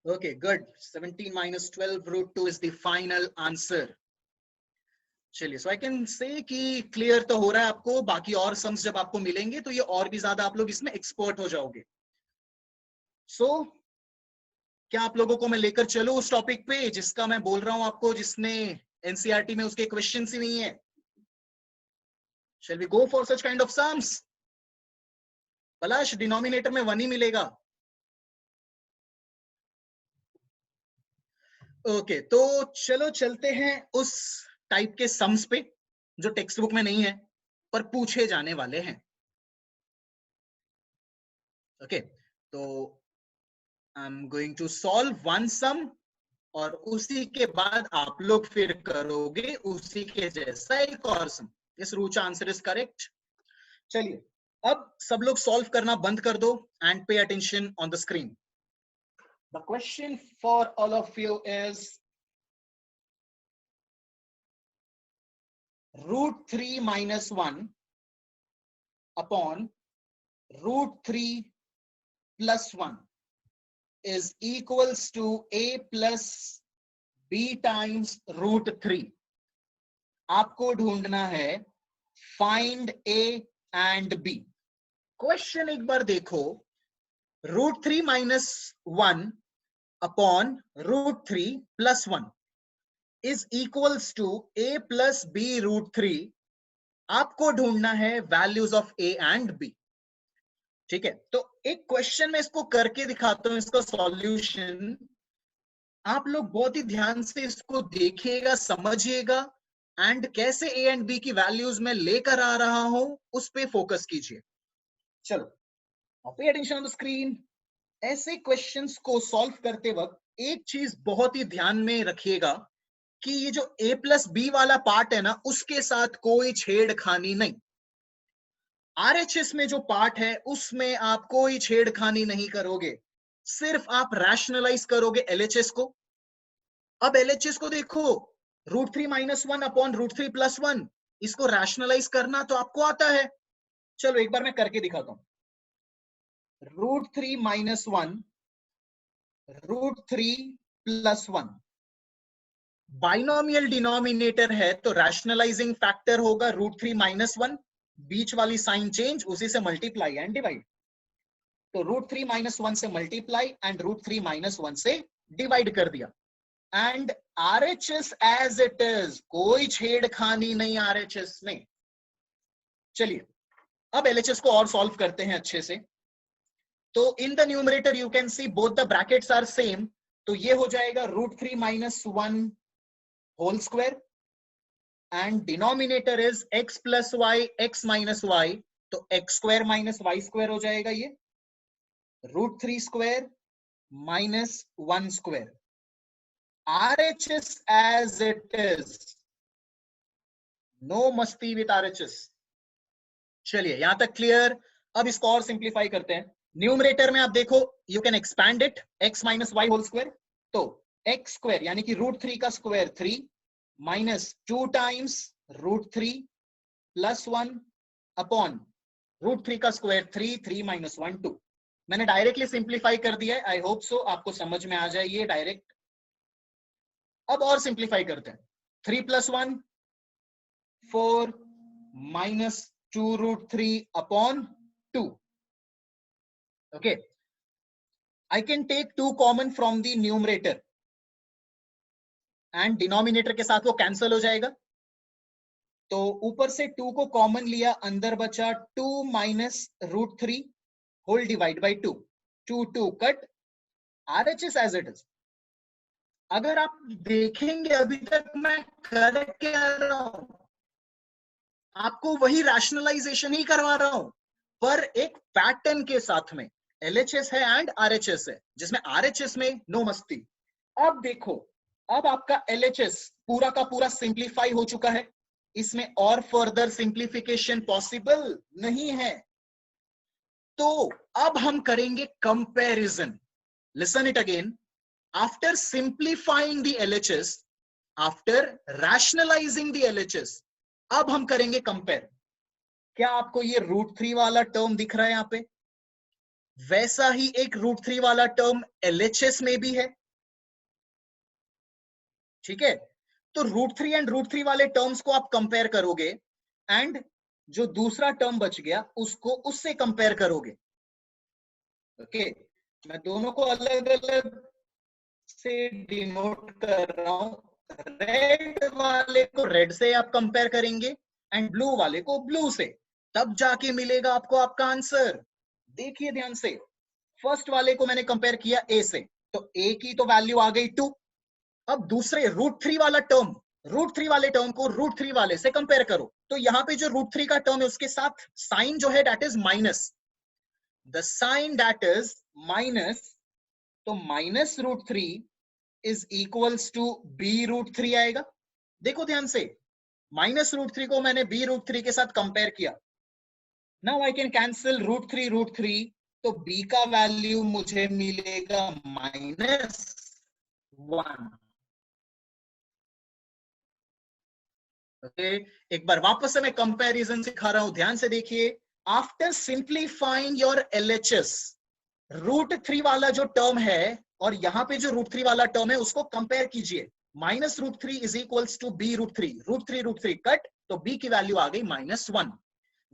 Okay, good. 17 minus 12 root 2 is the final answer. चलिए, सो आई कैन से कि क्लियर तो हो रहा है आपको। बाकी और सम्स जब आपको मिलेंगे तो ये और भी ज्यादा आप लोग इसमें एक्सपर्ट हो जाओगे। सो क्या आप लोगों को मैं लेकर चलूं उस टॉपिक पे जिसका मैं बोल रहा हूं आपको, जिसने एनसीईआरटी में उसके क्वेश्चंस ही नहीं है? Shall we go for such kind of sums? Palash, denominator में 1 ही मिलेगा। ओके तो चलो चलते हैं उस टाइप के सम्स पे जो टेक्स्ट बुक में नहीं है पर पूछे जाने वाले हैं। ओके तो I am going to solve one sum और उसी के बाद आप लोग फिर करोगे उसी के जैसा एक और sum. Yes, Rucha answer is correct. चलिए, अब सब लोग सॉल्व करना बंद कर दो एंड पे attention on the screen. The question for all of you is √3 minus 1 upon √3 plus 1 is equals to a plus b times √3। आपको ढूंढना है find a and b। Question एक बार देखो, √3 minus 1 upon √3 plus 1 is equals to a plus b √3। आपको ढूंढना है values of a and b। ठीक है, तो एक क्वेश्चन में इसको करके दिखाता हूं, इसका सॉल्यूशन। आप लोग बहुत ही ध्यान से इसको देखिएगा, समझिएगा एंड कैसे a एंड b की वैल्यूज में लेकर आ रहा हूं उस पे फोकस कीजिए। चलो, पे अटेंशन ऑन द स्क्रीन। ऐसे क्वेश्चंस को सॉल्व करते वक्त एक चीज बहुत ही ध्यान में रखिएगा कि ये जो a प्लस बी वाला पार्ट है ना, उसके साथ कोई छेड़खानी नहीं। आरएचएस में जो पार्ट है उसमें आप कोई छेड़खानी नहीं करोगे, सिर्फ आप रैशनलाइज करोगे एलएचएस को। अब एलएचएस को देखो, √3 minus 1 upon √3 plus 1 इसको रैशनलाइज करना तो आपको आता है। चलो एक बार मैं करके दिखाता हूं। √3 - 1, √3 + 1। बाइनोमियल डिनोमिनेटर है तो रैशनलाइजिंग फैक्टर होगा √3 - 1, बीच वाली साइन चेंज, उसी से मल्टीप्लाई एंड डिवाइड। तो √3 - 1 से मल्टीप्लाई एंड √3 - 1 से डिवाइड कर दिया। And RHS as it is, कोई छेड़खानी नहीं RHS में। चलिए अब LHS को और सॉल्व करते हैं अच्छे से। तो in the numerator you can see both the brackets are same, तो ये हो जाएगा √3 - 1 whole square and denominator is x + y x - y, तो x² - y² हो जाएगा ये √3² - 1²। RHS as it is, no मस्ती विद RHS। चलिए यहां तक क्लियर। अब इसको और सिंप्लीफाई करते हैं। न्यूमरेटर में आप देखो, you can expand it, x - y whole square, तो x² यानी कि √3 का स्क्वायर 3 -2 टाइम्स √3 + 1 अपॉन √3 का स्क्वायर 3 3 - 1 2। मैंने डायरेक्टली सिंप्लीफाई कर दिया है, आई होप सो आपको समझ में आ जाए ये डायरेक्ट। अब और सिंप्लीफाई करते हैं। 3 + 1 4 -2 √3 upon 2। okay, I can take 2 common from the numerator and denominator के साथ वो कैंसल हो जाएगा। तो ऊपर से 2 को कॉमन लिया, अंदर बचा 2 - √3 whole divide by 2, 2 2 cut, RHS as it is. अगर आप देखेंगे अभी तक मैं कर के आ रहा हूं, आपको वही रैशनलाइजेशन ही करवा रहा हूं, पर एक पैटर्न के साथ में। LHS है एंड RHS है, जिसमें RHS में नो मस्ती। अब देखो, अब आपका LHS पूरा का पूरा सिंप्लीफाई हो चुका है, इसमें और फर्दर सिंप्लीफिकेशन पॉसिबल नहीं है। तो अब हम करेंगे comparison. Listen it again. After simplifying the LHS, after rationalising the LHS, अब हम करेंगे कंपेयर। क्या आपको ये √3 वाला टर्म दिख रहा है यहाँ पे? वैसा ही एक √3 वाला टर्म LHS में भी है, ठीक है? तो √3 एंड √3 वाले टर्म्स को आप कंपेयर करोगे एंड जो दूसरा टर्म बच गया उसको उससे कंपेयर करोगे। ओके, मैं दोनों को अलग अलग से डिनोट कर रहा हूं। रेड वाले को रेड से आप कंपेयर करेंगे एंड ब्लू वाले को ब्लू से, तब जाके मिलेगा आपको आपका आंसर। देखिए ध्यान से, फर्स्ट वाले को मैंने कंपेयर किया ए से, तो ए की तो वैल्यू आ गई 2। अब दूसरे √3 वाला टर्म, √3 वाले टर्म को √3 वाले से कंपेयर करो, तो यहाँ पे जो √3 का टर्म है उसके साथ साइन जो है that is minus, the sign that is minus, तो -√3 इज इक्वल्स टू b√3 आएगा। देखो ध्यान से, -√3 को मैंने b√3 के साथ कंपेयर किया। नाउ आई कैन कैंसिल √3 तो b का वैल्यू मुझे मिलेगा -1। ओके, एक बार वापस से मैं कंपैरिजन सिखा रहा हूं, ध्यान से देखिए। आफ्टर सिंप्लीफाइंग योर LHS, √3 वाला जो टर्म है और यहाँ पे जो √3 वाला टर्म है उसको कंपेयर कीजिए। -√3 is equals to b√3, √3 cut, तो b की वैल्यू आ गई -1।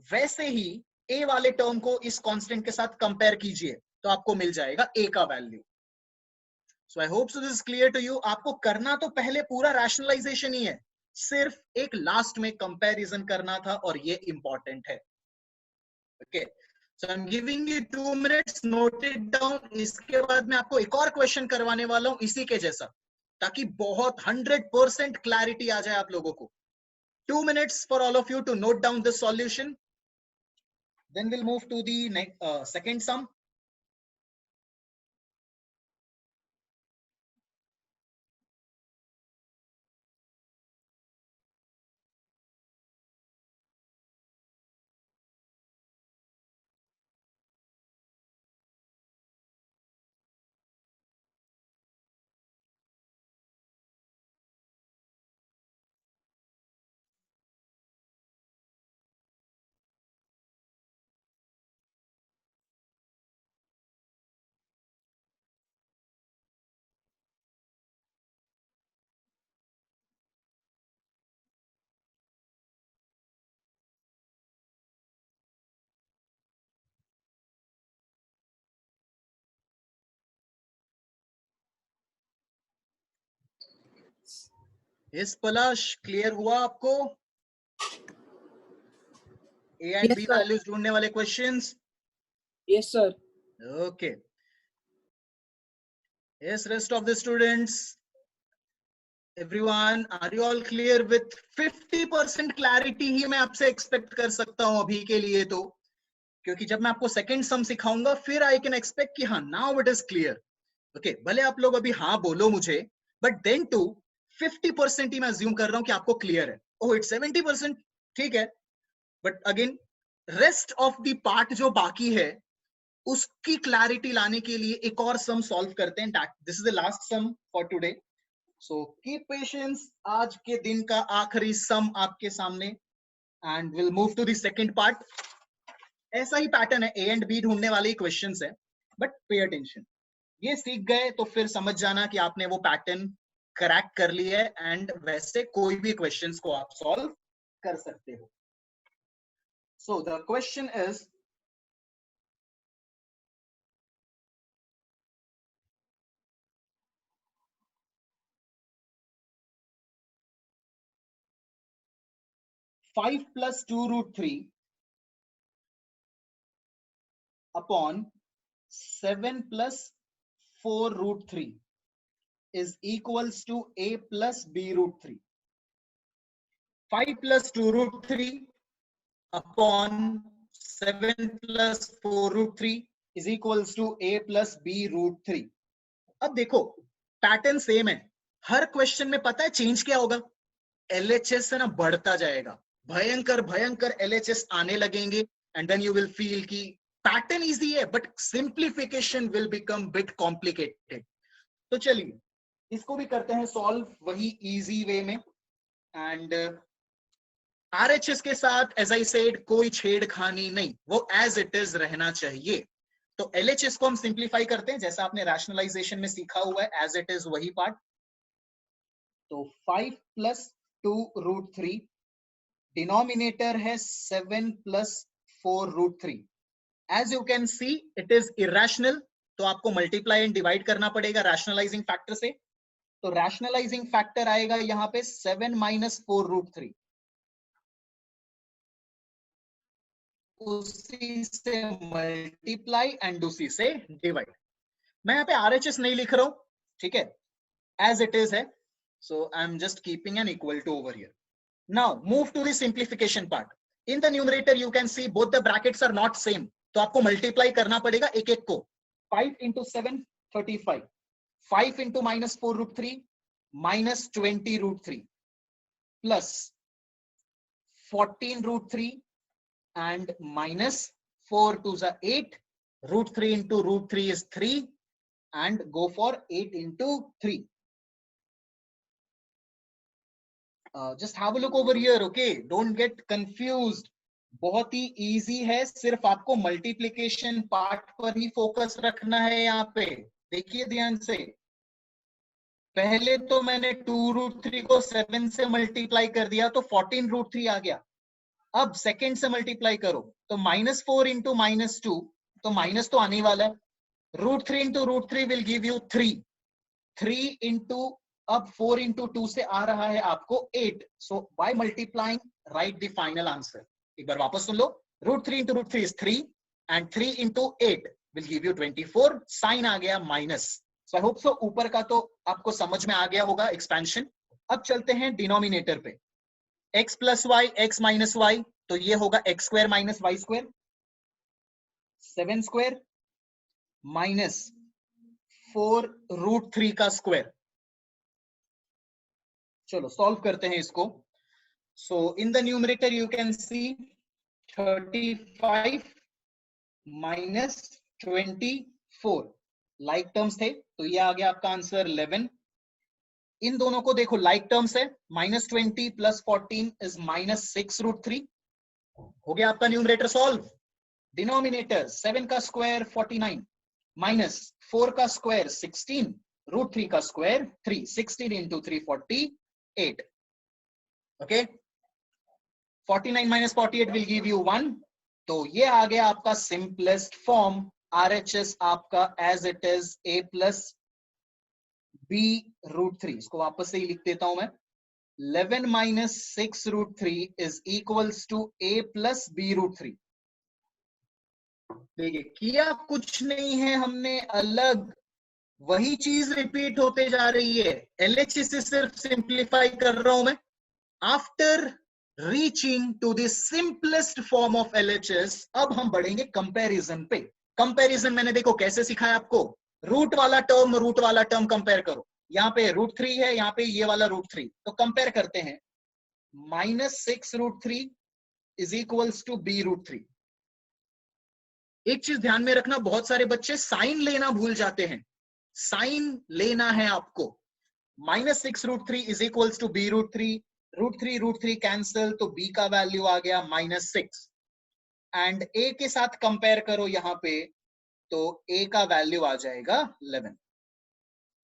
वैसे ही a वाले टर्म को इस कांस्टेंट के साथ कंपेयर कीजिए, तो आपको मिल जाएगा a का value. So I hope so this is clear to you. आपको करना तो पहले पूरा रैशनलाइजेशन ही है, सिर्फ एक लास्ट में कंपैरिजन करना था और ये इंपॉर्टेंट है। Okay, so I am giving you 2 minutes, note it down. इसके बाद मैं आपको एक और क्वेश्चन करवाने वाला हूं इसी के जैसा, ताकि बहुत 100% क्लैरिटी आ जाए आप लोगों को। 2 minutes for all of you to note down the solution. Then we'll move to the next second sum. इस पलाश क्लियर हुआ आपको A and Yes, B sir. Values ढूंढने वाले questions? Yes, sir. Okay, yes, rest of the students, everyone, are you all clear with 50% clarity ही मैं आपसे expect कर सकता हूं अभी के लिए तो, क्योंकि जब मैं आपको सेकंड सम सिखाऊंगा फिर आई कैन एक्सपेक्ट कि हाँ now it is clear. Okay, भले आप लोग अभी हाँ बोलो मुझे, बट देन टू 50% ही मैं अज्यूम कर रहा हूं कि आपको क्लियर है। ओह इट्स 70%, ठीक है, but again rest of the part जो बाकी है उसकी क्लैरिटी लाने के लिए एक और सम सॉल्व करते हैं। This is the last sum for today, so keep patience. आज के दिन का आखिरी सम आपके सामने, and will move to the second part. ऐसा ही पैटर्न है, ए एंड बी ढूंढने वाले क्वेश्चंस है, बट पे अटेंशन। ये सीख गए तो फिर समझ जाना कि आपने वो पैटर्न क्रैक कर लिया है, एंड वैसे कोई भी क्वेश्चंस को आप सॉल्व कर सकते हो। So the question is, five plus 2√3 upon 7 plus 4√3 is equals to a plus b√3. 5 plus 2√3 upon 7 plus 4√3 is equals to a plus b√3. अब देखो पैटर्न सेम है, हर क्वेश्चन में पता है चेंज क्या होगा, एलएचएस है ना बढ़ता जाएगा, भयंकर भयंकर एलएचएस आने लगेंगे, and then you will feel कि पैटर्न इजी है but simplification will become bit complicated. तो चलिए इसको भी करते हैं सॉल्व वही इजी वे में, एंड आरएचएस के साथ एज आई सेड कोई छेड़खानी नहीं, वो एज इट इज रहना चाहिए। तो एलएचएस को हम सिंप्लीफाई करते हैं जैसा आपने रैशनलाइजेशन में सीखा हुआ है, एज इट इज वही पार्ट। तो 5 प्लस 2√3, डिनोमिनेटर है 7 plus 4√3। As you can see it is irrational, तो आपको मल्टीप्लाई एंड डिवाइड करना पड़ेगा रैशनलाइजिंग फैक्टर से। तो रैशनलाइजिंग फैक्टर आएगा यहाँ पे 7 माइनस 4√3, उसी से मल्टीप्लाई एंड उसी से डिवाइड। मैं यहाँ पे आरएचएस नहीं लिख रहा हूं, ठीक है, एज इट इज है, so I am just keeping an equal to over here. Now move to the simplification part. In the numerator you can see both the brackets are not same, तो आपको multiply करना पड़ेगा एक एक को। 5 into 7 35, 5 into minus 4√3 minus 20√3 plus 14√3 and minus 4 to the 8, √3 into √3 is 3, and go for 8 into 3. Just have a look over here, okay, don't get confused. बहुत ही easy है, सिर्फ आपको मल्टीप्लिकेशन पार्ट पर ही फोकस रखना है। यहाँ पे देखिए ध्यान से, पहले तो मैंने 2√3 को 7 से मल्टीप्लाई कर दिया तो 14√3 आ गया। अब सेकेंड से मल्टीप्लाई करो तो -4 इंटू -2, तो माइनस तो आने वाला है, √3 into √3 will give you 3, 3 into, अब 4 इंटू 2 से आ रहा है आपको 8, so by multiplying right the final answer. एक बार वापस सुन लो, √3 into √3 is 3 and 3 into 8 will give you 24, sign आ गया माइनस। सो आई होप सो ऊपर का तो आपको समझ में आ गया होगा एक्सपेंशन। अब चलते हैं डिनोमिनेटर पे, x plus Y X minus Y, तो ये होगा X square minus Y square, 7 square minus 4√3 का स्क्वायर। चलो सॉल्व करते हैं इसको। So in the numerator you can see 35 minus 24, like terms थे तो ये आ गया आपका आंसर 11। इन दोनों को देखो लाइक टर्म्स है, -20 प्लस 14 इज -6√3, हो गया आपका न्यूमरेटर सॉल्व। डिनोमिनेटर 7 का स्क्वायर 49 माइनस 4 का स्क्वायर 16, √3 का square 3, 16 into 3 48, okay, 49 minus 48 will give you 1। तो ये आ गया आपका सिंपलेस्ट फॉर्म, आरएचएस आपका as it is a plus b √3। इसको वापस से ही लिख देता हूं मैं, 11 minus 6 root 3 is equals to a plus b root 3. देखिए किया कुछ नहीं है हमने, अलग वही चीज रिपीट होते जा रही है। LHS से सिर्फ सिंप्लीफाई कर रहा हूं मैं। After reaching to the simplest form of LHS, अब हम बढ़ेंगे कंपैरिजन पे। कंपैरिजन मैंने देखो कैसे सिखाया आपको, रूट वाला टर्म कंपेयर करो। यहाँ पे रूट 3 है, यहाँ पे ये वाला रूट 3, तो कंपेयर करते हैं। -6 root 3 is equals to b root 3। एक चीज ध्यान में रखना, बहुत सारे बच्चे साइन लेना भूल जाते हैं। साइन लेना है आपको। -6 root 3 is equals to b root 3। Root 3 cancel, तो b का वैल्यू आ गया -6। एंड a के साथ कंपेयर करो यहाँ पे, तो a का वैल्यू आ जाएगा 11।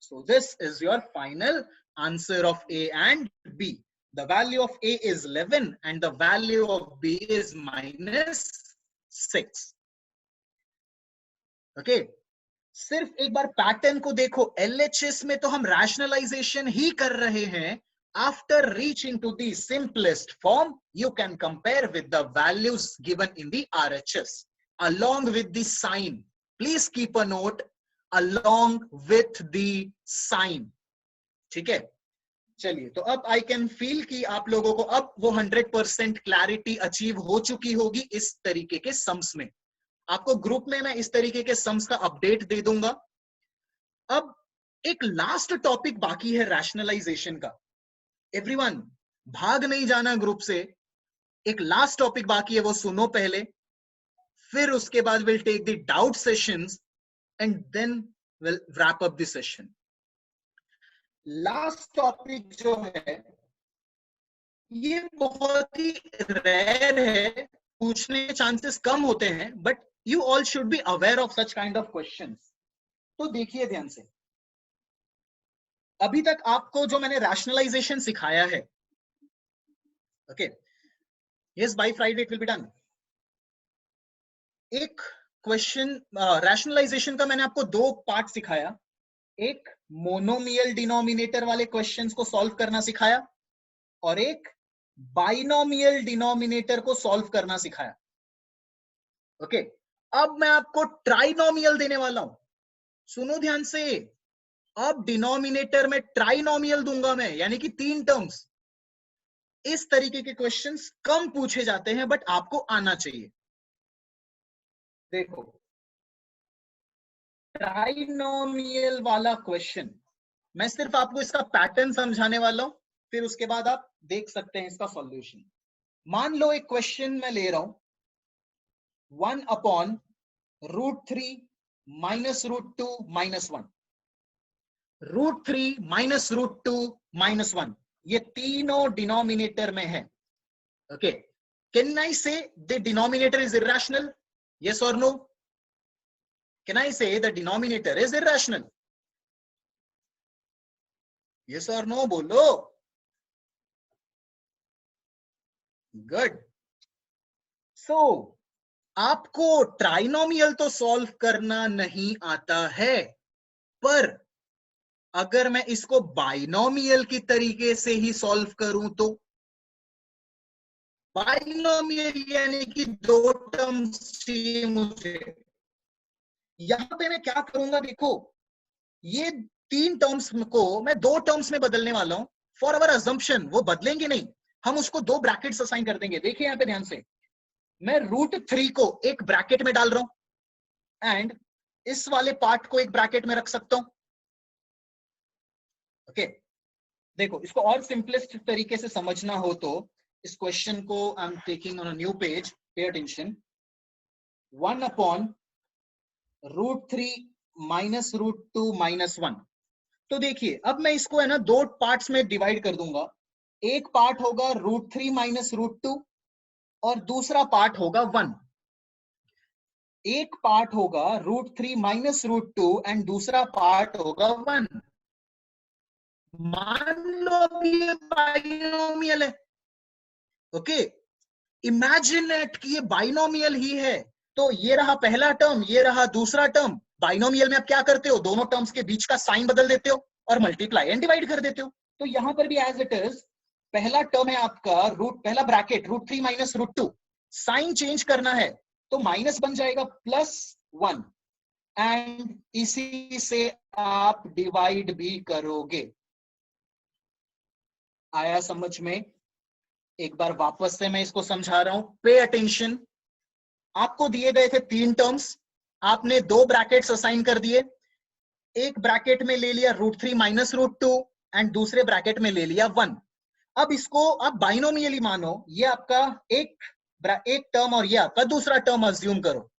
So this is your final answer of A and B. The value of A is 11 and the value of B is -6. Okay. सिर्फ एक बार पैटर्न को देखो, LHS में तो हम रैशनलाइजेशन ही कर रहे हैं। After reaching to the simplest form, you can compare with the values given in the RHS along with the sign. Please keep a note along with the sign. ठीक है, चलिए। तो अब आई कैन फील कि आप लोगों को अब वो 100% क्लैरिटी अचीव हो चुकी होगी इस तरीके के सम्स में। आपको ग्रुप में मैं इस तरीके के सम्स का अपडेट दे दूंगा। अब एक लास्ट टॉपिक बाकी है रैशनलाइजेशन का। एवरीवन भाग नहीं जाना ग्रुप से, एक लास्ट टॉपिक बाकी है, वो सुनो पहले, फिर उसके बाद will take the doubt sessions and then we'll wrap up the session. Last topic जो है, ये बहुत ही रेयर है, पूछने के चांसेस कम होते हैं, but you all should be aware of such kind of questions. तो देखिए ध्यान से, अभी तक आपको जो मैंने रैशनलाइजेशन सिखाया है, okay, yes, by Friday it will be done. एक क्वेश्चन रैशनलाइजेशन का मैंने आपको 2 पार्ट सिखाया। एक मोनोमियल डिनोमिनेटर वाले क्वेश्चंस को सॉल्व करना सिखाया और एक बाइनोमियल डिनोमिनेटर को सॉल्व करना सिखाया। ओके, अब मैं आपको ट्राइनोमियल देने वाला हूं, सुनो ध्यान से। अब डिनोमिनेटर में ट्राइनोमियल दूंगा मैं, यानी कि 3 टर्म्स। इस तरीके के क्वेश्चंस कम पूछे जाते हैं, बट आपको आना चाहिए। देखो, ट्राइनोमियल वाला क्वेश्चन, मैं सिर्फ आपको इसका पैटर्न समझाने वाला हूं, फिर उसके बाद आप देख सकते हैं इसका सॉल्यूशन। मान लो एक क्वेश्चन मैं ले रहा हूं, 1/√3 - √2 - 1, √3 - √2 - 1, ये तीनों डिनोमिनेटर में है। ओके, कैन आई से the denominator is irrational? Yes or no? Can I say the denominator is irrational? Yes or no? बोलो। Good. So, आपको ट्राइनोमियल तो सॉल्व करना नहीं आता है, पर अगर मैं इसको बाइनोमियल की तरीके से ही सॉल्व करूं तो, बाइनोमियल यानी कि 2 टर्म्स चाहिए मुझे। यहां पे मैं क्या करूंगा, देखो, ये 3 टर्म्स को मैं 2 टर्म्स में बदलने वाला हूं। फॉर अवर अजम्पशन वो बदलेंगे नहीं, हम उसको 2 ब्रैकेट्स असाइन कर देंगे। देखिए यहां पे ध्यान से, मैं √3 को एक ब्रैकेट में डाल रहा हूं एंड इस वाले पार्ट को एक ब्रैकेट में रख सकता हूं। ओके, देखो, इसको और सिंपलेस्ट तरीके से समझना हो तो इस क्वेश्चन को I am taking on a new page, pay attention. 1/√3 - √2 - 1। तो देखिए, अब मैं इसको है ना 2 पार्ट्स में डिवाइड कर दूंगा। एक पार्ट होगा √3 - √2 और दूसरा पार्ट होगा 1। एक पार्ट होगा √3 - √2 एंड दूसरा पार्ट होगा 1। मान लो ये बाइनोमियल है। ओके, इमेजिन इट कि ये बाइनोमियल ही है, तो ये रहा पहला टर्म, ये रहा दूसरा टर्म। बाइनोमियल में आप क्या करते हो, दोनों टर्म्स के बीच का साइन बदल देते हो और मल्टीप्लाई एंड डिवाइड कर देते हो। तो यहां पर भी एज इट इज पहला टर्म है आपका पहला ब्रैकेट √3 माइनस √2, साइन चेंज करना है तो माइनस बन जाएगा +1 एंड इसी से आप डिवाइड भी करोगे। आया समझ में? एक बार वापस से मैं इसको समझा रहा हूं, पे अटेंशन। आपको दिए गए थे 3 टर्म्स, आपने 2 ब्रैकेट्स असाइन कर दिए, एक ब्रैकेट में ले लिया √3 माइनस √2 एंड दूसरे ब्रैकेट में ले लिया 1। अब इसको आप बाइनोमियली मानो, ये आपका एक टर्म और ये आपका दूसरा टर्म अज्यूम करो,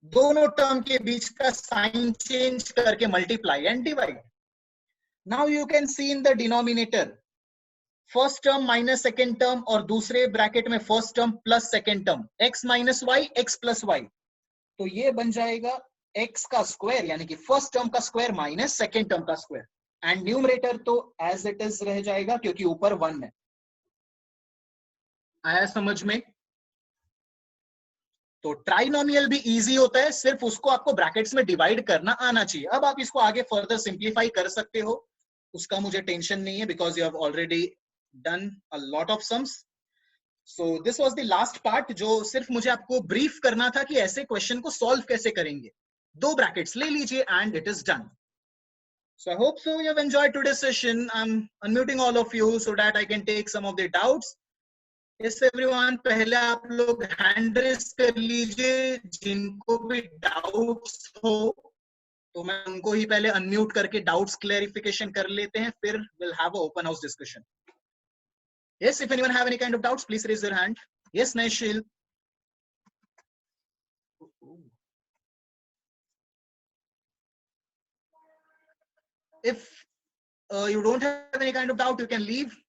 दोनों टर्म के बीच का साइन चेंज करके multiply and divide. Now you can see in the denominator first term minus second term और दूसरे ब्रैकेट में first term plus second term, x minus y x plus y, तो ये बन जाएगा x का स्क्वायर यानी कि फर्स्ट टर्म का स्क्वायर माइनस सेकेंड टर्म का स्क्वायर, एंड न्यूमरेटर तो एज इट इज रह जाएगा क्योंकि ऊपर 1 है। आया समझ में? तो ट्राइनोमियल भी इजी होता है, सिर्फ उसको आपको ब्रैकेट्स में डिवाइड करना आना चाहिए। अब आप इसको आगे फर्दर सिंप्लीफाई कर सकते हो, उसका मुझे टेंशन नहीं है because you have already done a lot of sums. So this was the last part जो सिर्फ मुझे आपको ब्रीफ करना था कि ऐसे क्वेश्चन को सॉल्व कैसे करेंगे। 2 ब्रैकेट्स ले लीजिए and it is done. So I hope so you have enjoyed today's session. I'm unmuting all of you so that I can take some of the doubts. Yes everyone, पहले आप लोग hand raise कर लीजिए, जिनको भी doubts हो तो मैं उनको ही पहले अनम्यूट करके डाउट्स क्लैरिफिकेशन कर लेते हैं, फिर we'll have a open house discussion. Yes, if anyone have any kind of doubts, please raise your hand. Yes, Naishil. If you don't have any kind of doubt, you can leave.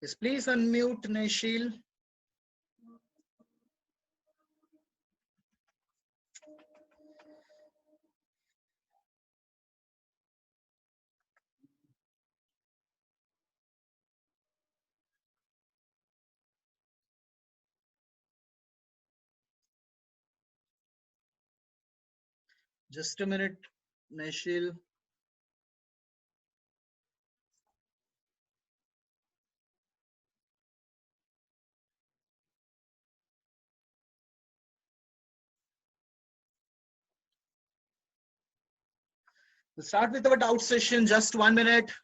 Yes, please unmute Naishil. Just a minute, Naishil. We'll start with our doubt session. Just 1 minute.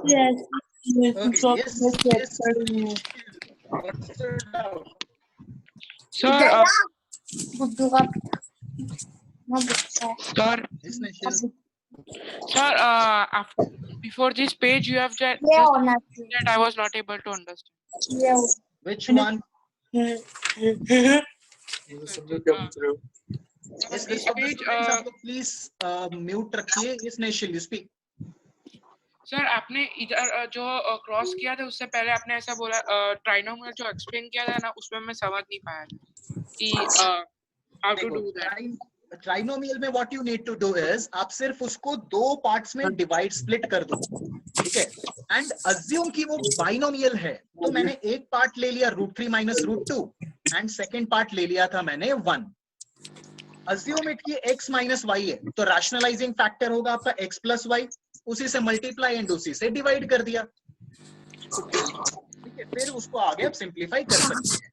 Yes. Okay. Yes. What's the doubt? Sir, Yes, Naishil. sir, before this page you have just that I was not able to understand. Which one? Yes, This page, please mute रखिए. Yes, Naishil, you speak. Sir आपने इधर जो cross किया था उससे पहले आपने ऐसा बोला ट्राइनोमियल जो एक्सप्लेन किया था ना, उसमें मैं समझ नहीं पाया कि how to do that. Trinomial में what you need to do is आप सिर्फ उसको 2 पार्ट्स में डिवाइड स्प्लिट कर दो, ठीक है, एंड अज्यूम कि वो बाइनोमियल है। तो मैंने एक पार्ट ले लिया √3 माइनस √2 एंड सेकेंड पार्ट ले लिया था मैंने 1। अज्यूम इट कि x माइनस वाई है, तो रैशनलाइजिंग फैक्टर होगा आपका x प्लस वाई, उसी से मल्टीप्लाई एंड उसी से डिवाइड कर दिया, ठीक है। फिर उसको आगे आप सिंप्लीफाई कर सकते हैं।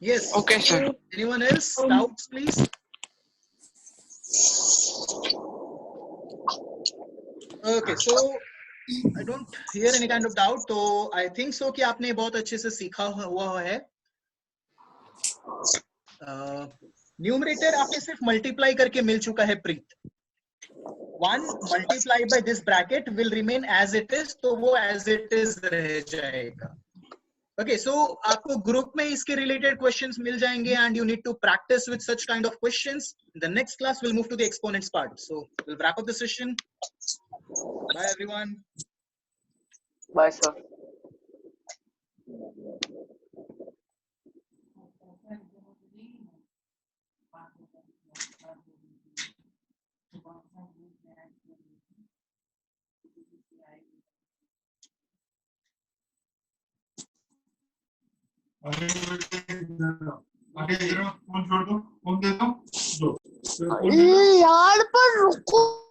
Yes. Okay, sir. Anyone else? Doubts, please? Okay, so I don't hear any kind of doubt. तो I think so कि आपने बहुत अच्छे से सीखा हुआ है। न्यूमरेटर आपने सिर्फ मल्टीप्लाई करके मिल चुका है प्रीत। 1 multiplied by this bracket will remain as it is, तो वो as it is रह जाएगा। Okay, so आपको ग्रुप में इसके रिलेटेड क्वेश्चंस मिल जाएंगे and you need to practice with such kind of questions. In the next class we'll move to the exponents part. So we'll wrap up the session. Bye everyone. Bye sir. Phone छोड़ दो, phone दे दो, यार पर रुको।